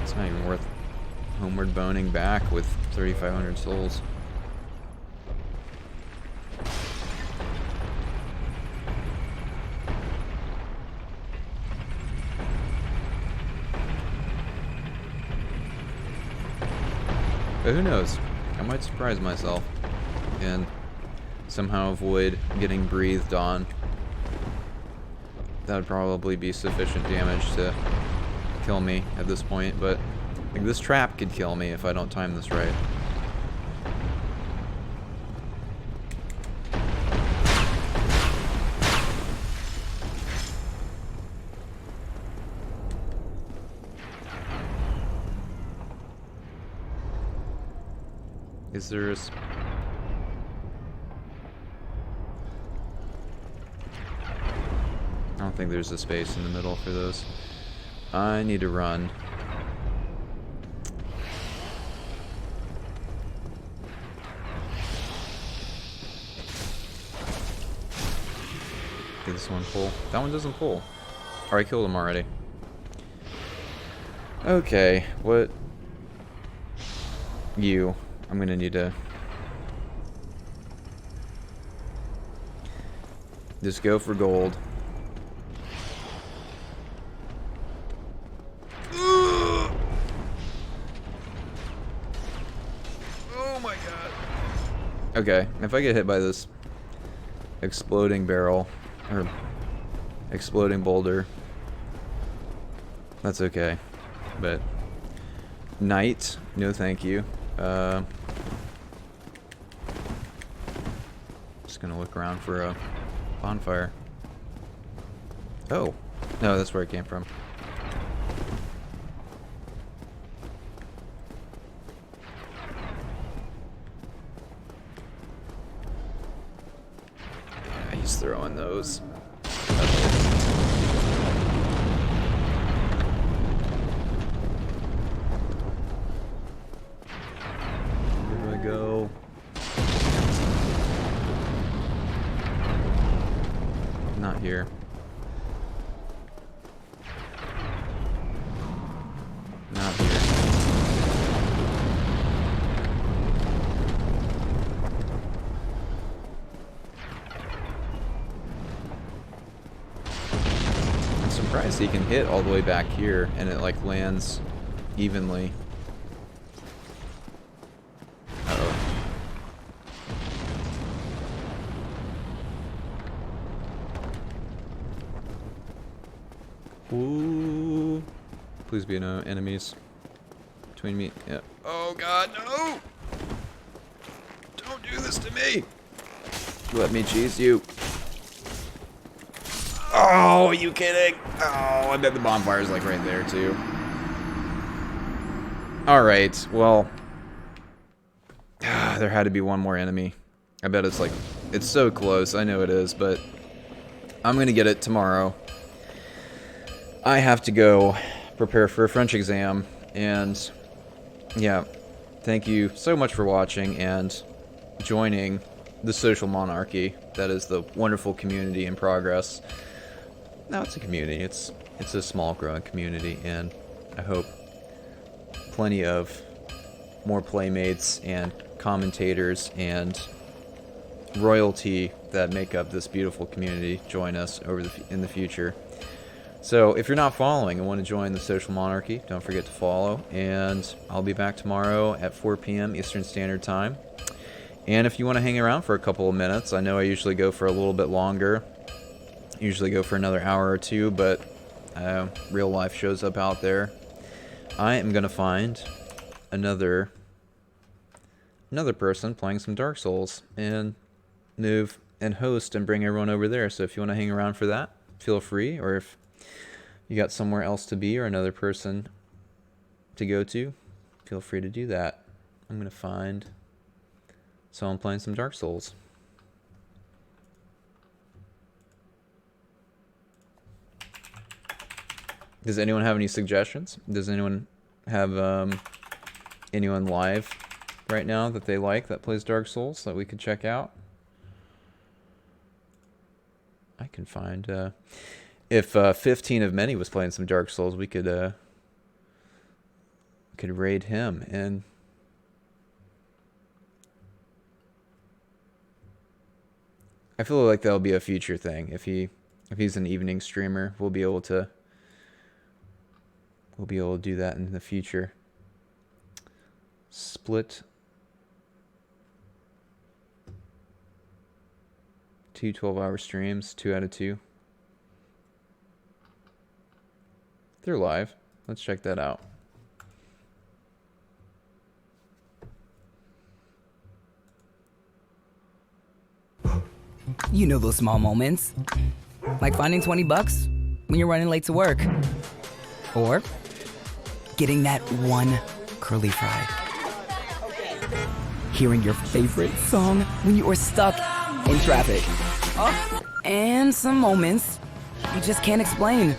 Speaker 1: It's not even worth homeward boning back with 3,500 souls. But who knows? I might surprise myself and somehow avoid getting breathed on. That would probably be sufficient damage to kill me at this point, but like, this trap could kill me if I don't time this right. Is there a... don't think there's a space in the middle for those. I need to run. Did this one pull? That one doesn't pull. Or I killed him already. Okay, what? You. I'm gonna need to just go for gold. Oh my god. Okay, if I get hit by this exploding barrel, or exploding boulder, that's okay. But night, no thank you. Just gonna look around for a bonfire. Oh, no, that's where it came from. Yeah, he's throwing those. Go. Not here. Not here. I'm surprised he can hit all the way back here and it like lands evenly. Ooh. Please be no enemies between me. Yeah. Oh god, no! Don't do this to me! Let me cheese you. Oh, are you kidding? Oh, I bet the bonfire's like right there too. Alright, well. There had to be one more enemy. I bet it's like, it's so close, I know it is, but I'm gonna get it tomorrow. I have to go prepare for a French exam, and yeah, thank you so much for watching and joining the social monarchy. That is the wonderful community in progress. Now it's a community, it's a small growing community, and I hope plenty of more playmates and commentators and royalty that make up this beautiful community join us in the future. So if you're not following and want to join the social monarchy, don't forget to follow. And I'll be back tomorrow at 4 p.m. Eastern Standard Time. And if you want to hang around for a couple of minutes, I know I usually go for a little bit longer. Usually go for another hour or two, but real life shows up out there. I am going to find another person playing some Dark Souls and move and host and bring everyone over there. So if you want to hang around for that, feel free. Or if you got somewhere else to be or another person to go to, feel free to do that. I'm going to find someone playing some Dark Souls. Does anyone have any suggestions? Does anyone have anyone live right now that they like that plays Dark Souls that we could check out? I can find... if 15 of Many was playing some Dark Souls, we could raid him. And I feel like that'll be a future thing. If he's an evening streamer, we'll be able to do that in the future. Split 2 12-hour streams, 2 out of 2. They're live. Let's check that out.
Speaker 6: You know those small moments. Like finding 20 bucks when you're running late to work. Or getting that one curly fry. Hearing your favorite song when you are stuck in traffic. Oh, and some moments you just can't explain.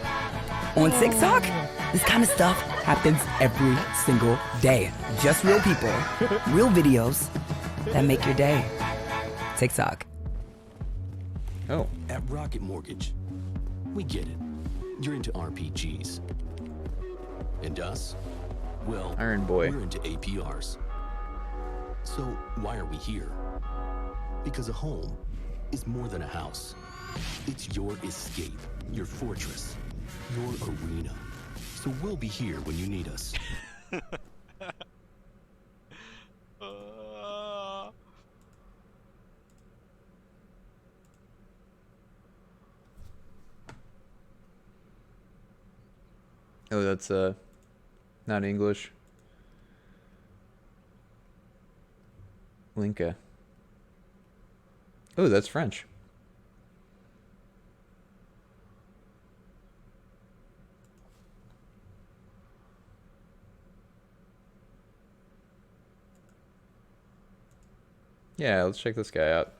Speaker 6: On TikTok, this kind of stuff happens every single day. Just real people, real videos that make your day. TikTok.
Speaker 1: Oh.
Speaker 7: At Rocket Mortgage, we get it. You're into RPGs. And us? Well,
Speaker 1: Iron Boy.
Speaker 7: we're into APRs. So why are we here? Because a home is more than a house. It's your escape, your fortress, your arena. So we'll be here when you need us.
Speaker 1: Oh, that's not English. Linka. Oh, that's French. Yeah, let's check this guy out.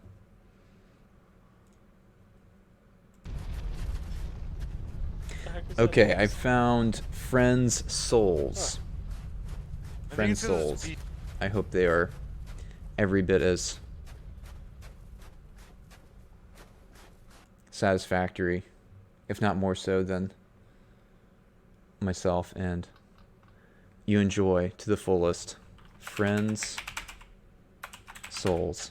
Speaker 1: Okay, I found Friends Souls. Friends Souls. I hope they are every bit as satisfactory, if not more so, than myself, and you enjoy to the fullest. Friends Souls.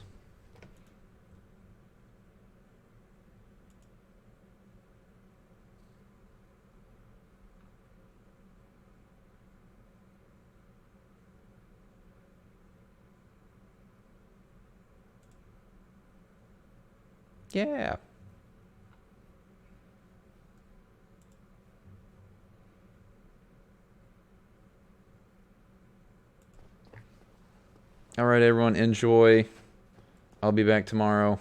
Speaker 1: Yeah. All right, everyone, enjoy. I'll be back tomorrow.